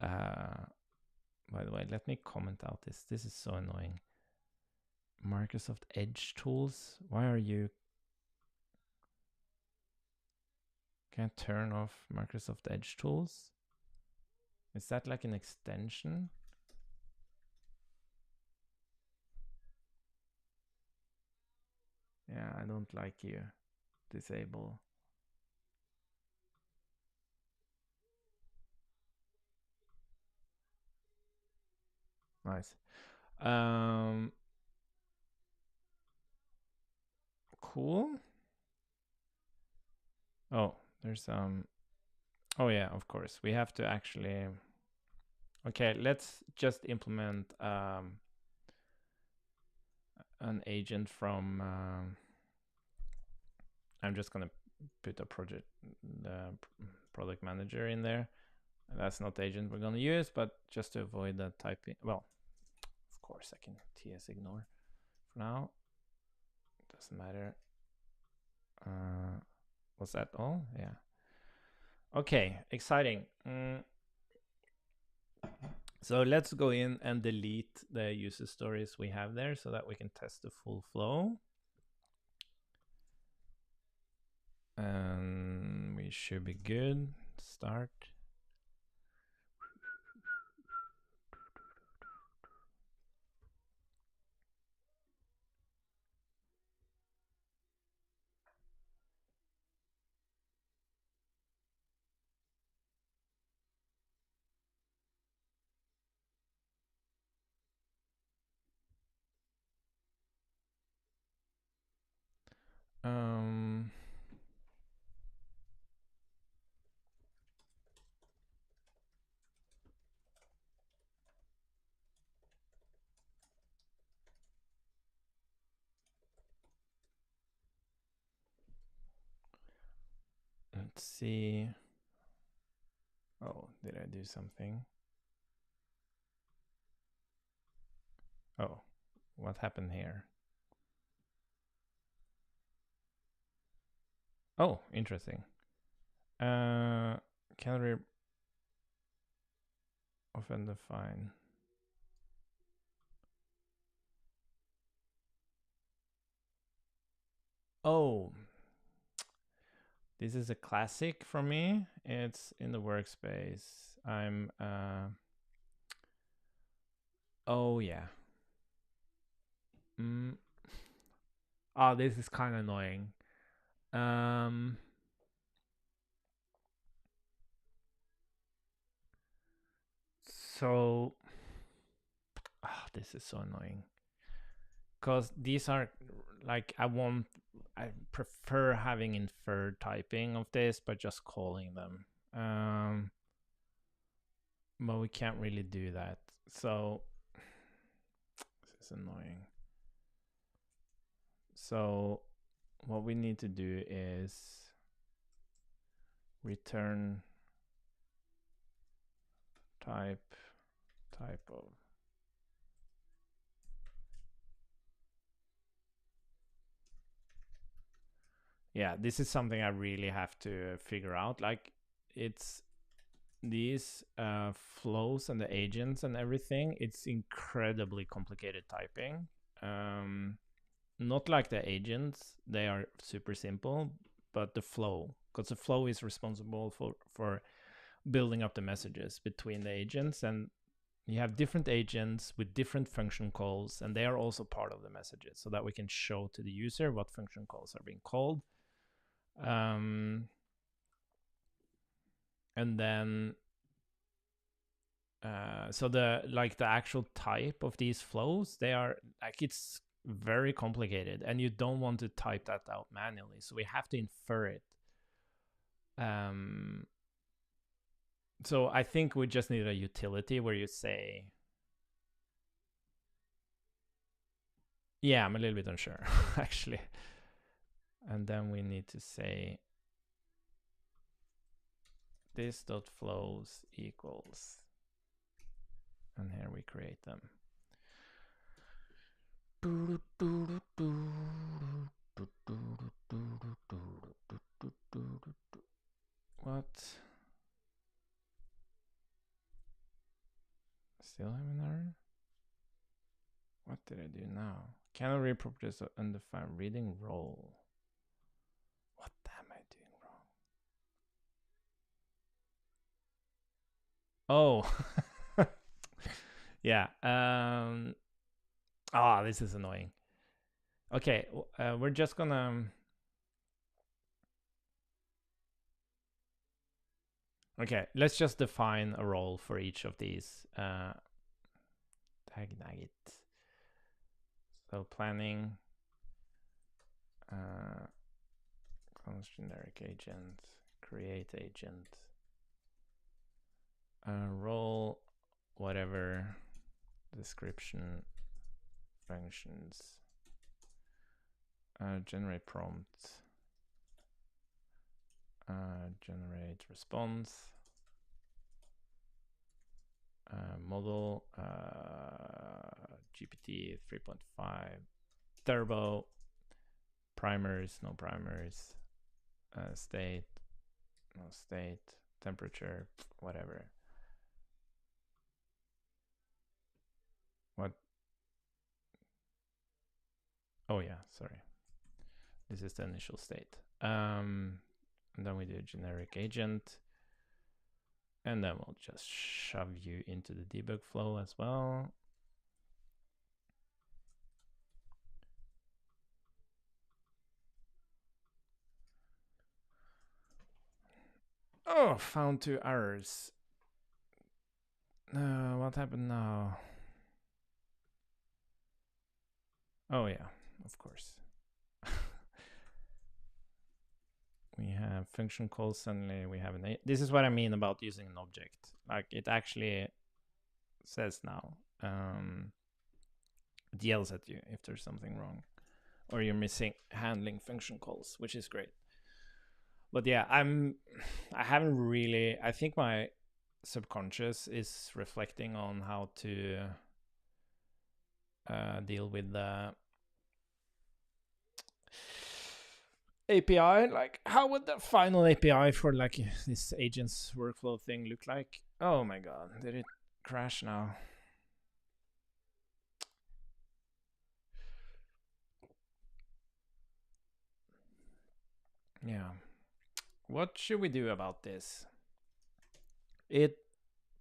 By the way, let me comment out this. This is so annoying. Microsoft Edge tools. Why are you? Can't turn off Microsoft Edge tools. Is that like an extension? Yeah, I don't like you. Disable. Nice. Cool. Oh, there's oh yeah, of course. We have to actually. Okay, let's just implement an agent from. I'm just gonna put a project product manager in there. That's not the agent we're gonna use, but just to avoid the typing. Well, of course I can TS ignore for now. Doesn't matter. Was that all? Yeah. Okay, exciting. So let's go in and delete the user stories we have there so that we can test the full flow. And we should be good. Start. Let's see. Oh, did I do something? Oh, what happened here? Oh, interesting. Calorie often define. Oh, this is a classic for me. It's in the workspace. I'm oh yeah. Oh, this is kind of annoying. So this is so annoying. Because these are like I prefer having inferred typing of this, but just calling them. But we can't really do that. So this is annoying. So what we need to do is return type of. Yeah, this is something I really have to figure out. Like, it's these flows and the agents and everything. It's incredibly complicated typing. Not like the agents; they are super simple. But the flow, because the flow is responsible for building up the messages between the agents, and you have different agents with different function calls, and they are also part of the messages, so that we can show to the user what function calls are being called. And then so the actual type of these flows, they are like, it's very complicated, and you don't want to type that out manually, so we have to infer it. So I think we just need a utility where you say, yeah, I'm a little bit unsure actually. And then we need to say this dot flows equals, and here we create them. What? Still have an error? What did I do now? Cannot read properties of undefined reading role. What am I doing wrong? Oh. Yeah. This is annoying. Okay, we're just gonna. Okay, let's just define a role for each of these. Tag it. So planning, const generic agent, create agent, role, whatever, description, functions, generate prompt, generate response, model, GPT 3.5, turbo, primers, no primers, state, no state, temperature, whatever. What? Oh yeah, sorry. This is the initial state. And then we do a generic agent. And then we'll just shove you into the debug flow as well. Oh, found 2 errors. What happened now? Oh yeah, of course. We have function calls, suddenly we have an. This is what I mean about using an object. Like, it actually says now. It yells at you if there's something wrong, or you're missing handling function calls, which is great. But yeah, I haven't really. I think my subconscious is reflecting on how to deal with the API. Like, how would the final API for like this agent's workflow thing look like? Oh my god, did it crash now? Yeah. What should we do about this? It,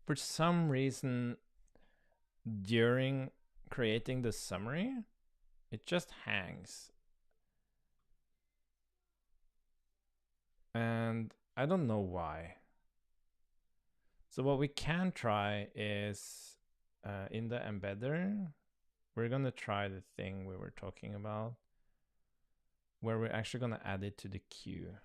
for some reason, during creating the summary, it just hangs. And I don't know why. So what we can try is in the embedder, we're going to try the thing we were talking about, where we're actually going to add it to the queue.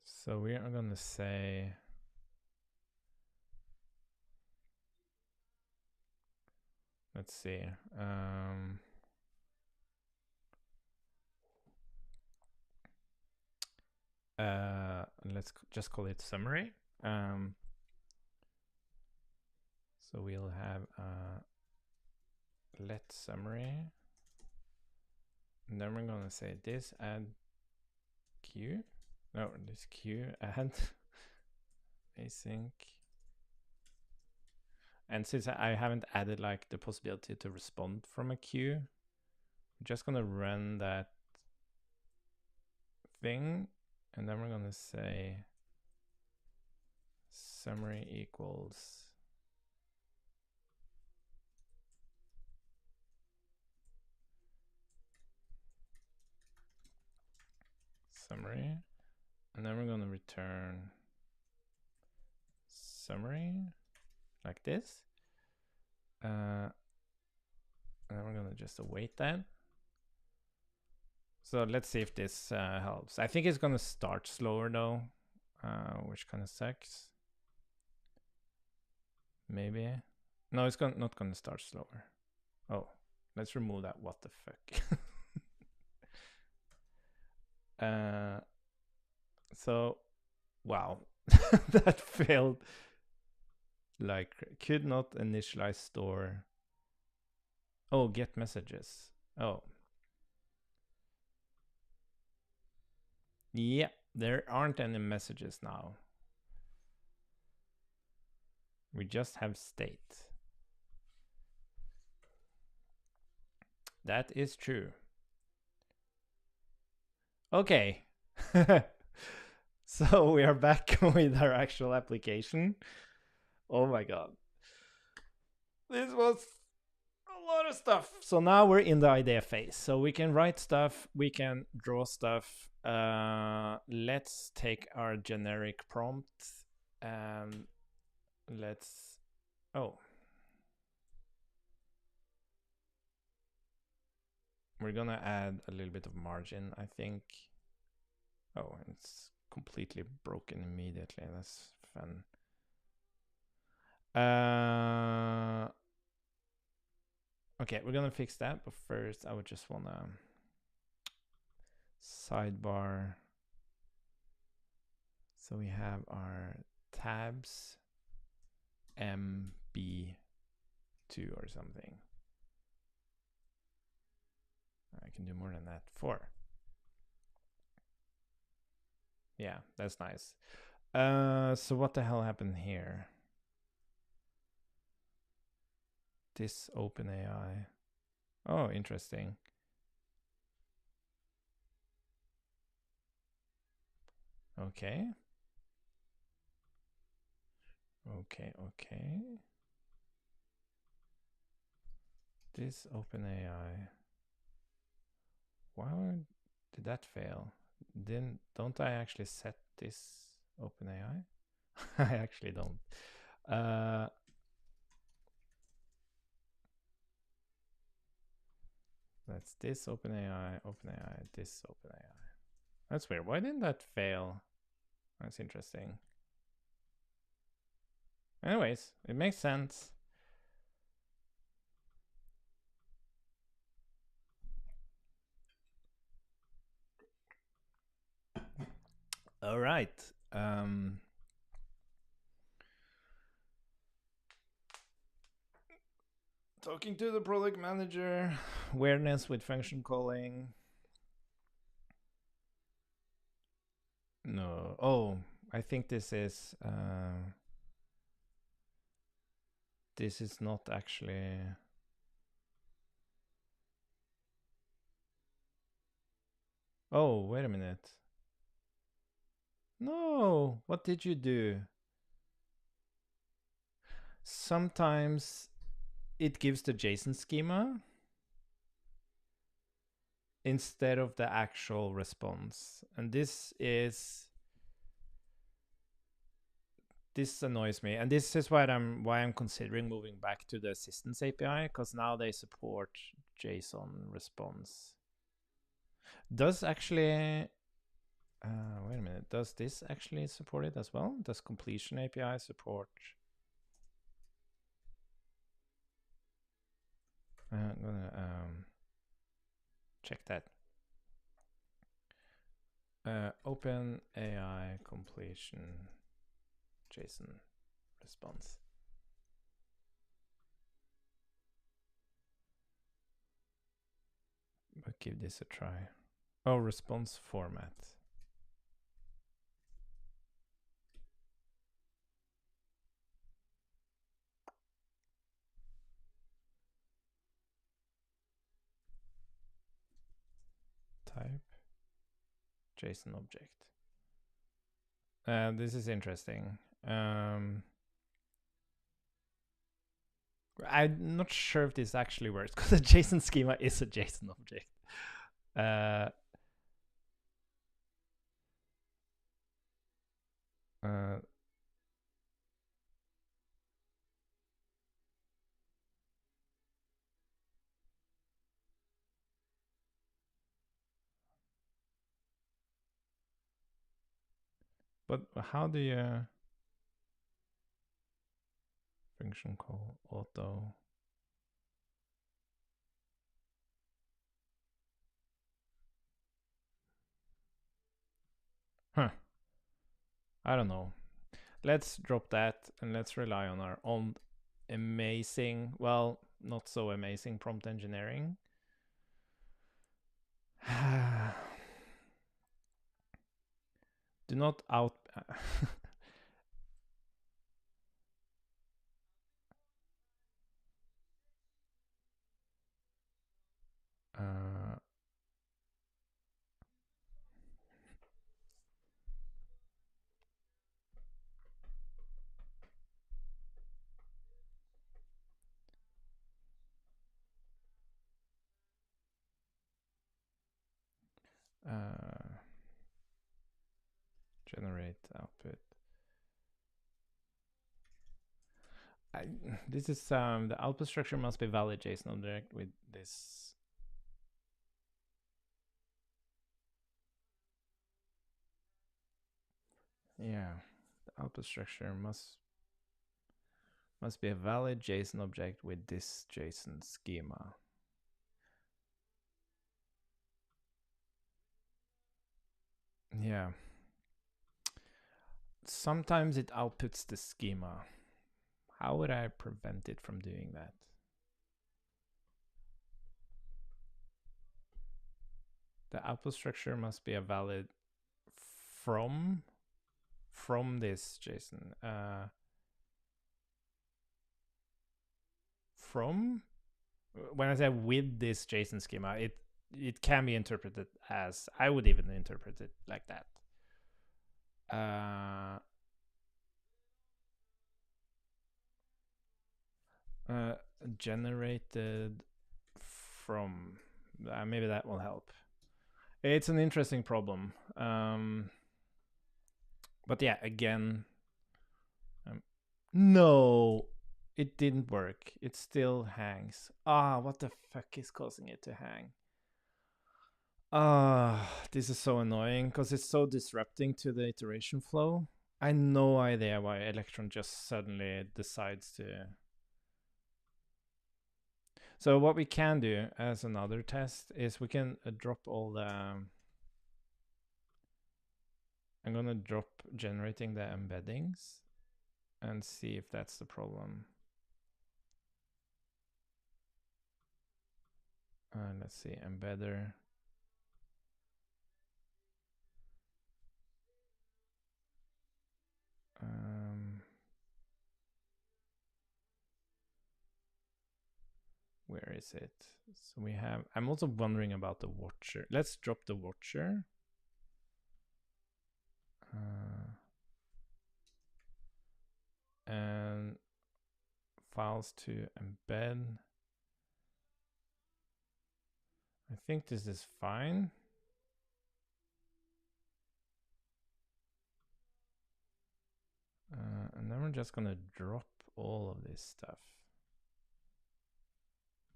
So we are going to say, let's see. Let's just call it summary. So we'll have let summary. And then we're going to say this add queue. No, this queue add async. And since I haven't added like the possibility to respond from a queue, I'm just going to run that thing. And then we're going to say summary equals summary. And then we're going to return summary like this. And then we're going to just await that. So let's see if this helps. I think it's going to start slower though, which kind of sucks. Maybe. No, it's not going to start slower. Oh, let's remove that. What the fuck? So, wow, that failed. Like, could not initialize store. Oh, get messages. Oh. Yeah, there aren't any messages now. We just have state. That is true. Okay. So we are back with our actual application. Oh my god. This was a lot of stuff. So now we're in the idea phase. So we can write stuff, we can draw stuff. Let's take our generic prompt and let's, oh. We're gonna add a little bit of margin, I think. Oh, it's completely broken immediately. That's fun. Okay, we're gonna fix that, but first I would just wanna sidebar. So we have our tabs MB2 or something. I can do more than that. 4. Yeah, that's nice. So what the hell happened here? This OpenAI. Oh, interesting. Okay. Okay. This OpenAI. Why did that fail? Don't I actually set this OpenAI? I actually don't. That's this OpenAI, this OpenAI. That's weird. Why didn't that fail? That's interesting. Anyways, it makes sense. All right. Talking to the product manager, weirdness with function calling. No. Oh, I think this is not actually Oh, wait a minute. No, what did you do? Sometimes it gives the JSON schema instead of the actual response. And this annoys me. And this is why I'm considering moving back to the assistance API, because now they support JSON response. Does actually wait a minute, does this actually support it as well? Does completion API support? I'm gonna check that. Open AI completion JSON response. But give this a try. Oh, response format. Type JSON object. This is interesting. I'm not sure if this actually works, because a JSON schema is a JSON object. But how do you function call auto? Huh. I don't know. Let's drop that and let's rely on our own amazing, well, not so amazing prompt engineering. Do not out. Generate output. This is the output structure must be valid JSON object with this. Yeah, the output structure must be a valid JSON object with this JSON schema. Yeah. Sometimes it outputs the schema. How would I prevent it from doing that? The output structure must be a valid from this JSON. From when I say with this JSON schema, it can be interpreted as, I would even interpret it like that. Generated from, maybe that will help. It's an interesting problem. But yeah, again, no, it didn't work. It still hangs. What the fuck is causing it to hang? This is so annoying because it's so disrupting to the iteration flow. I have no idea why Electron just suddenly decides to. So what we can do as another test is we can drop all the. I'm gonna drop generating the embeddings and see if that's the problem. Let's see, embedder. where is it? So we have, I'm also wondering about the watcher. Let's drop the watcher. And files to embed. I think this is fine. And then we're just gonna drop all of this stuff.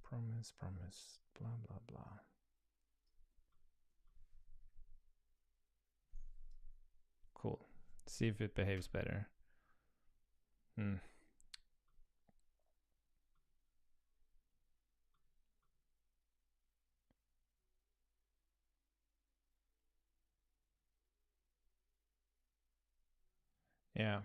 Promise, promise, blah, blah, blah. Cool. See if it behaves better. Yeah.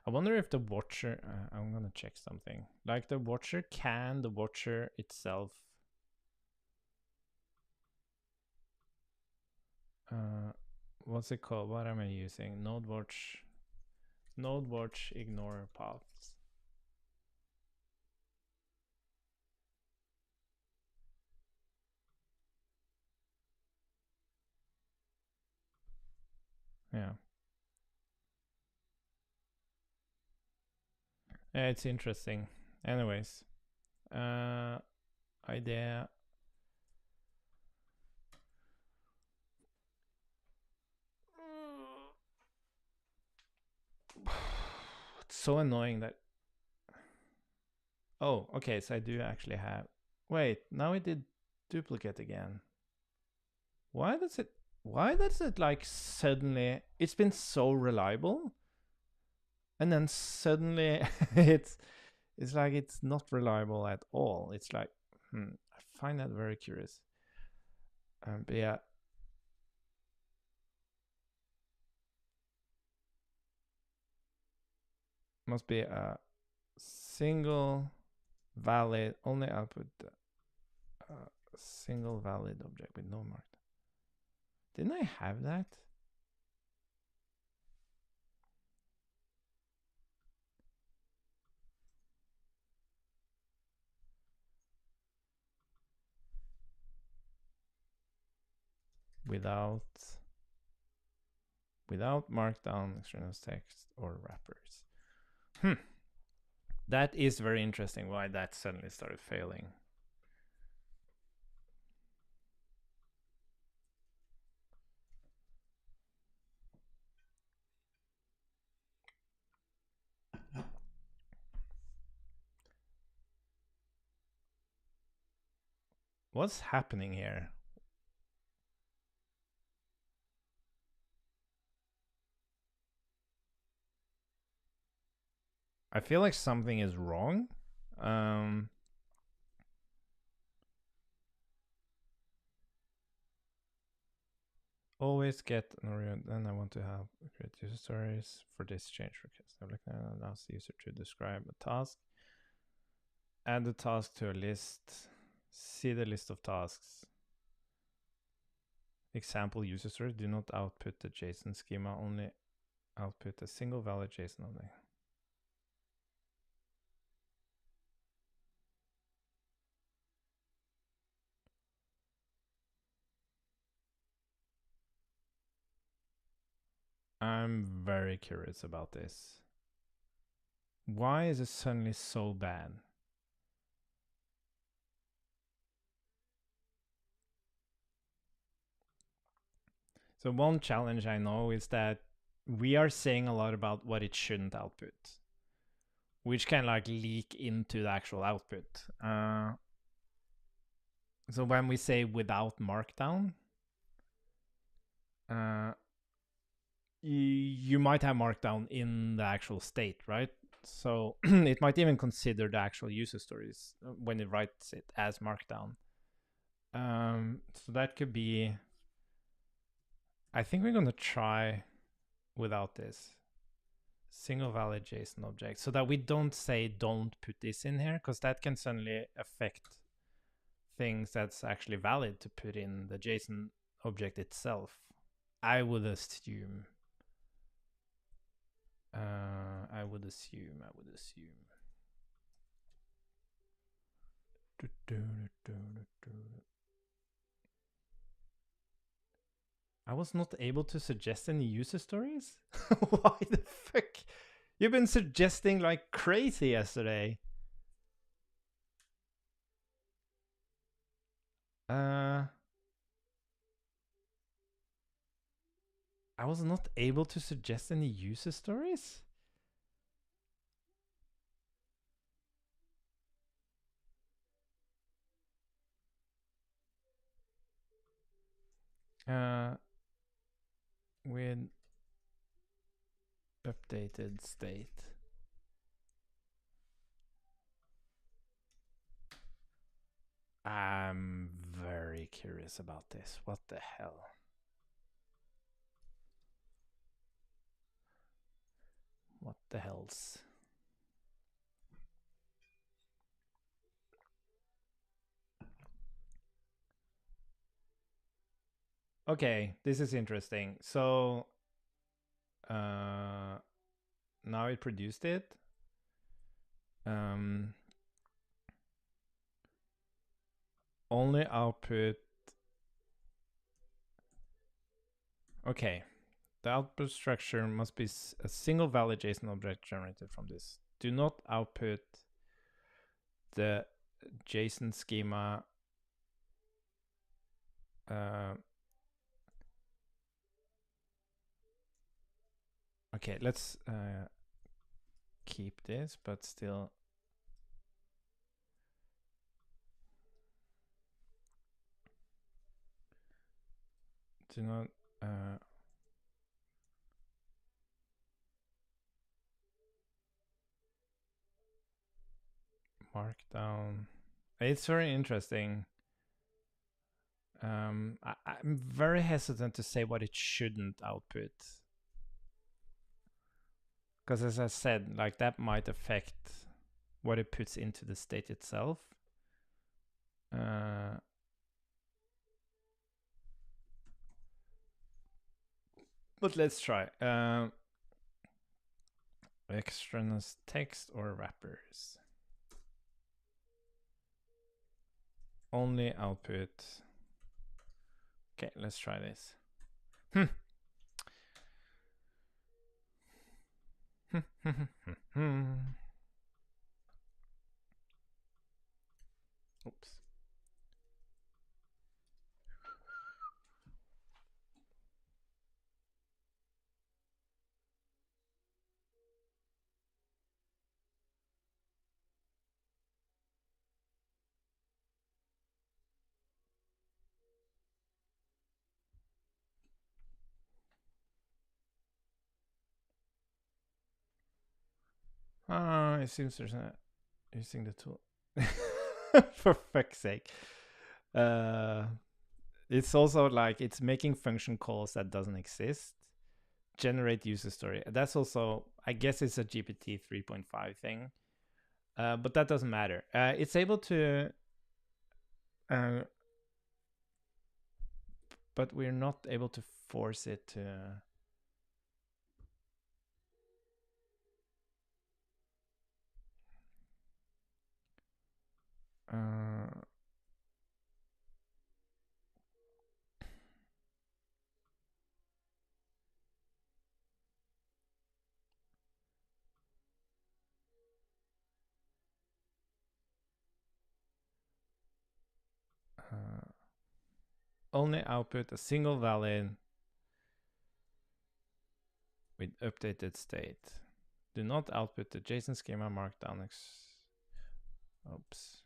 I wonder if the watcher, I'm gonna check something. Like the watcher, can the watcher itself what's it called? What am I using? Node watch ignore paths. Yeah. Yeah, it's interesting. Anyways, idea. It's so annoying that. Oh, okay. So I do actually have. Wait, now it did duplicate again. Why does it? Why does it like suddenly? It's been so reliable, and then suddenly it's like it's not reliable at all. It's like, I find that very curious. But yeah. Must be a single valid, only output a single valid object with no mark. Didn't I have that? Without markdown, external text, or wrappers. That is very interesting why that suddenly started failing. What's happening here? I feel like something is wrong. Always get then I want to have create user stories for this change request. Allows the user to describe a task. Add the task to a list. See the list of tasks. Example user story. Do not output the JSON schema. Only output a single valid JSON object. I'm very curious about this. Why is it suddenly so bad? So one challenge I know is that we are saying a lot about what it shouldn't output, which can like leak into the actual output. So when we say without markdown, you might have markdown in the actual state, right? So it might even consider the actual user stories when it writes it as markdown. So that could be, I think we're going to try without this single valid JSON object so that we don't say don't put this in here, because that can suddenly affect things that's actually valid to put in the JSON object itself, I would assume. I would assume. I was not able to suggest any user stories? Why the fuck? You've been suggesting like crazy yesterday. I was not able to suggest any user stories? With updated state. I'm very curious about this. What the hell? What the hells? Okay, this is interesting. So now it produced it. Only output. Okay, the output structure must be a single valid JSON object generated from this. Do not output the JSON schema. Okay, let's keep this, but still. Do not markdown. It's very interesting. I'm very hesitant to say what it shouldn't output. Because as I said, like that might affect what it puts into the state itself. But let's try. Extraneous text or wrappers. Only output. Okay, let's try this. Oops. It seems there's not using the tool. For fuck's sake. It's also like it's making function calls that doesn't exist. Generate user story. That's also, I guess it's a GPT 3.5 thing. But that doesn't matter. It's able to, but we're not able to force it to. Only output a single valid with updated state. Do not output the JSON schema markdown. Oops.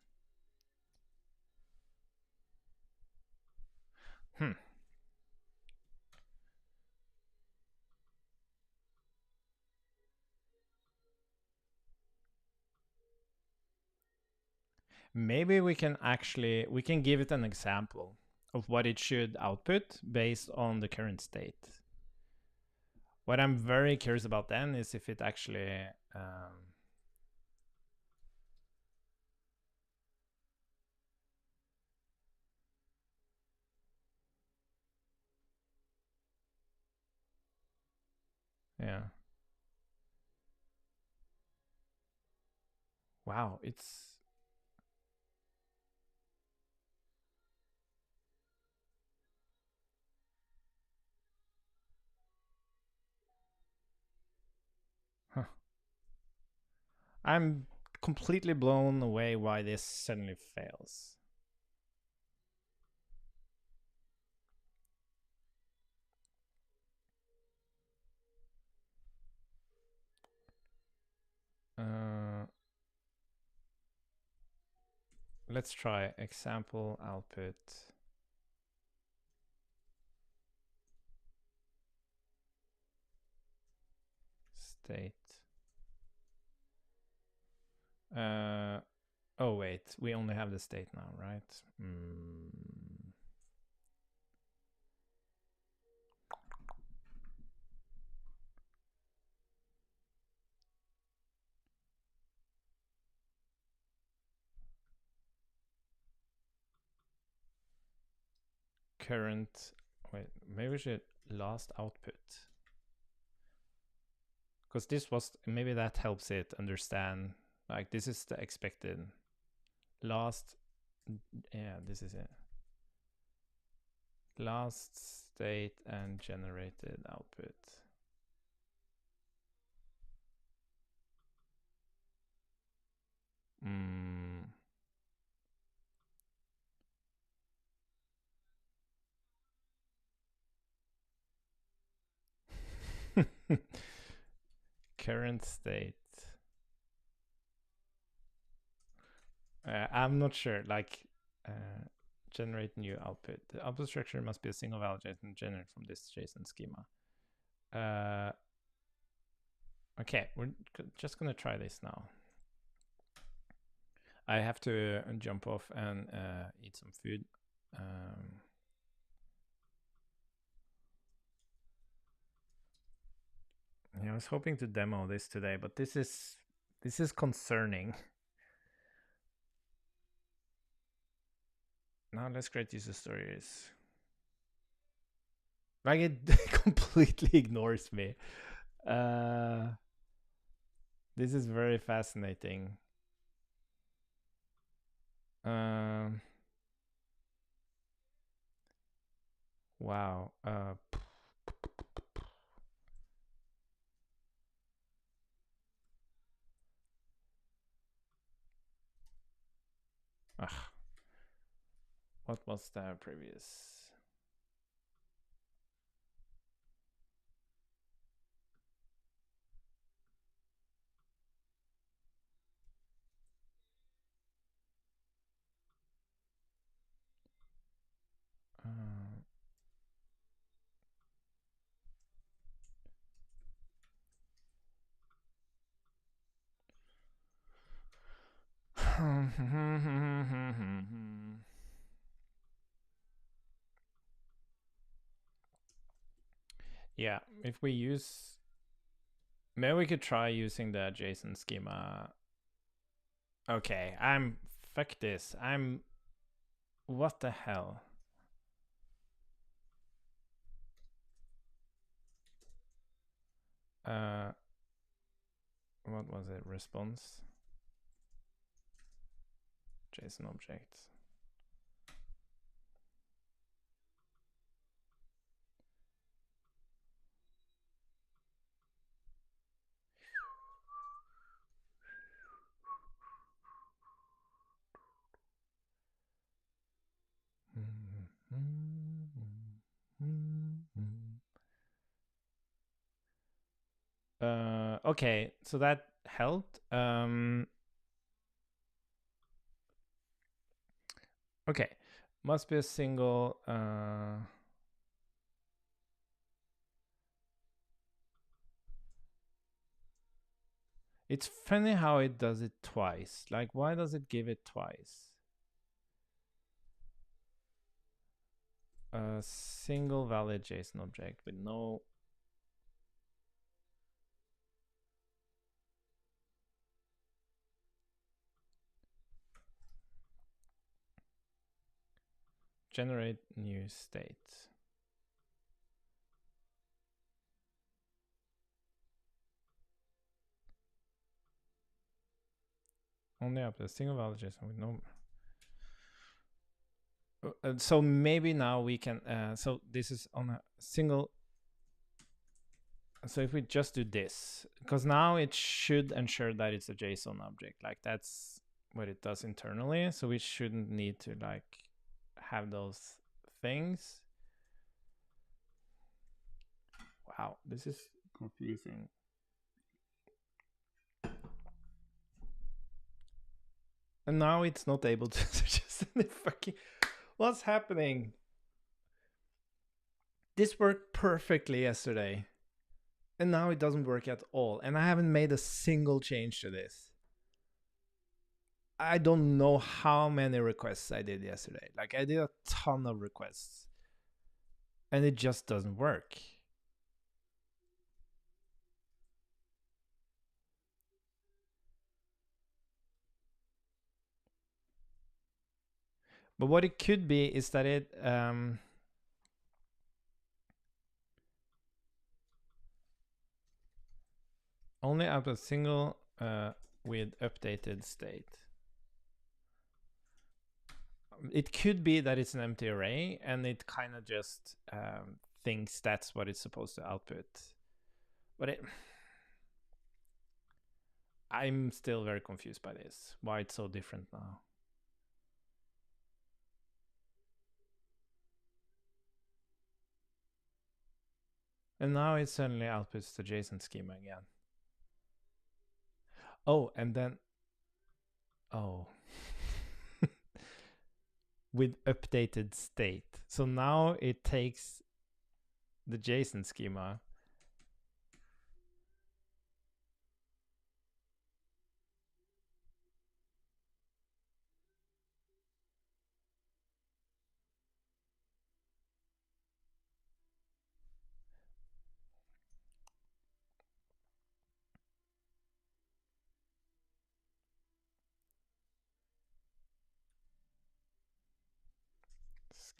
Maybe we can give it an example of what it should output based on the current state. What I'm very curious about then is if it actually yeah. Wow, it's huh. I'm completely blown away why this suddenly fails. Let's try example output state. Oh wait, we only have the state now, right? Current, wait, maybe we should last output. Because this was, maybe that helps it understand, like this is the expected last, yeah, this is it. Last state and generated output. Current state. I'm not sure. Like, generate new output. The output structure must be a single value JSON generated from this JSON schema. Okay, we're just gonna try this now. I have to jump off and eat some food. Yeah, I was hoping to demo this today, but this is concerning. Now let's create user stories. Like it completely ignores me. This is very fascinating. Wow. What was the previous? Yeah, if we use, maybe we could try using the JSON schema. Okay, fuck this. What the hell? What was it? Response JSON object. Okay, so that helped. Okay, must be a single. It's funny how it does it twice. Like, why does it give it twice? A single valid JSON object with no. Generate new state. Only up to a single valid JSON with no. So maybe now we can. So this is on a single. So if we just do this, because now it should ensure that it's a JSON object, like that's what it does internally. So we shouldn't need to like have those things. Wow, this is confusing. And now it's not able to suggest any fucking. What's happening? This worked perfectly yesterday. And now it doesn't work at all. And I haven't made a single change to this. I don't know how many requests I did yesterday. Like I did a ton of requests. And it just doesn't work. But what it could be is that it only up a single with updated state. It could be that it's an empty array and it kind of just thinks that's what it's supposed to output. But I'm still very confused by this. Why it's so different now. And now it suddenly outputs the JSON schema again. Oh, and then, oh, with updated state. So now it takes the JSON schema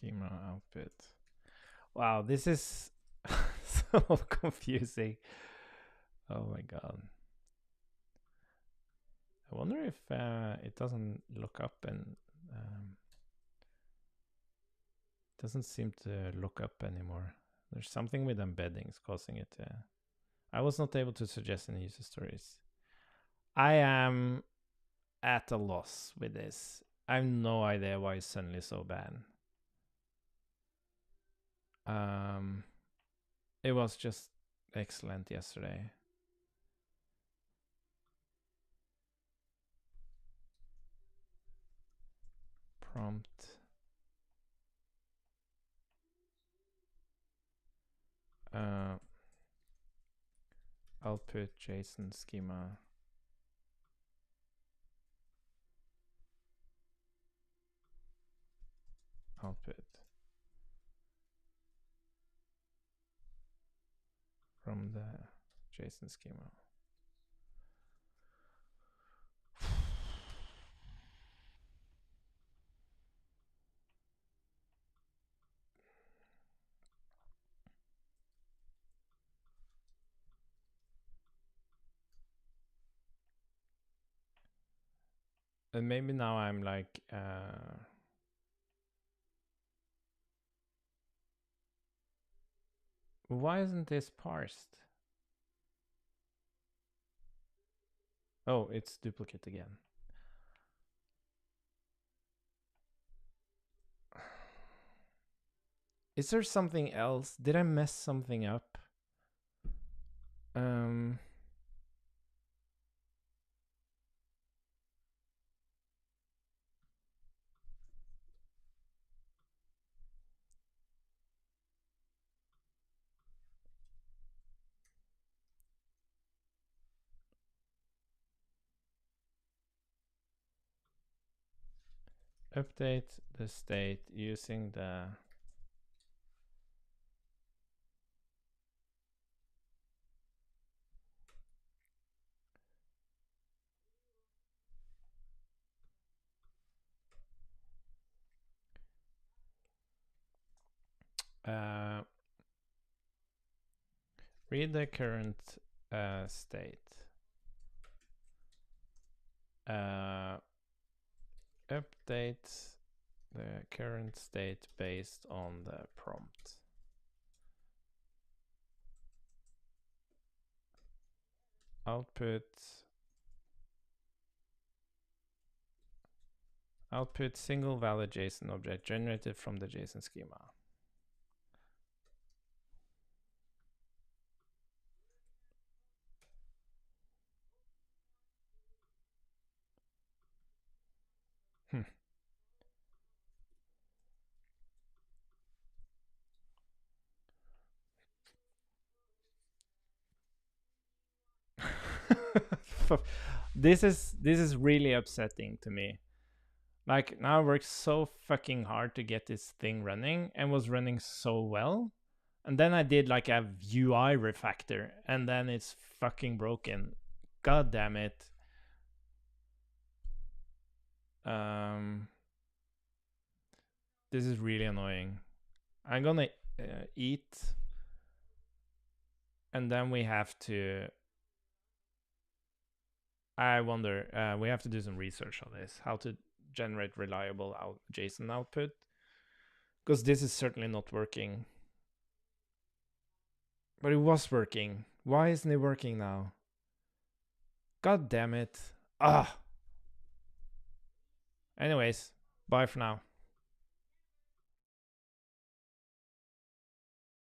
schema output. Wow, this is so confusing. Oh my god. I wonder if it doesn't look up and doesn't seem to look up anymore. There's something with embeddings causing it to. I was not able to suggest any user stories. I am at a loss with this. I have no idea why it's suddenly so bad. It was just excellent yesterday. Prompt. Output JSON schema. Output from the JSON schema. And maybe now I'm like, why isn't this parsed? Oh, it's duplicate again. Is there something else? Did I mess something up? Update the state using the read the current state. Update the current state based on the prompt. Output single valid JSON object generated from the JSON schema. This is really upsetting to me. Like, now I worked so fucking hard to get this thing running and was running so well. And then I did like a UI refactor and then it's fucking broken. God damn it. This is really annoying. I'm gonna eat. And then we have to... I wonder, we have to do some research on this. How to generate reliable JSON output. Because this is certainly not working. But it was working. Why isn't it working now? God damn it. Ah. Anyways, bye for now.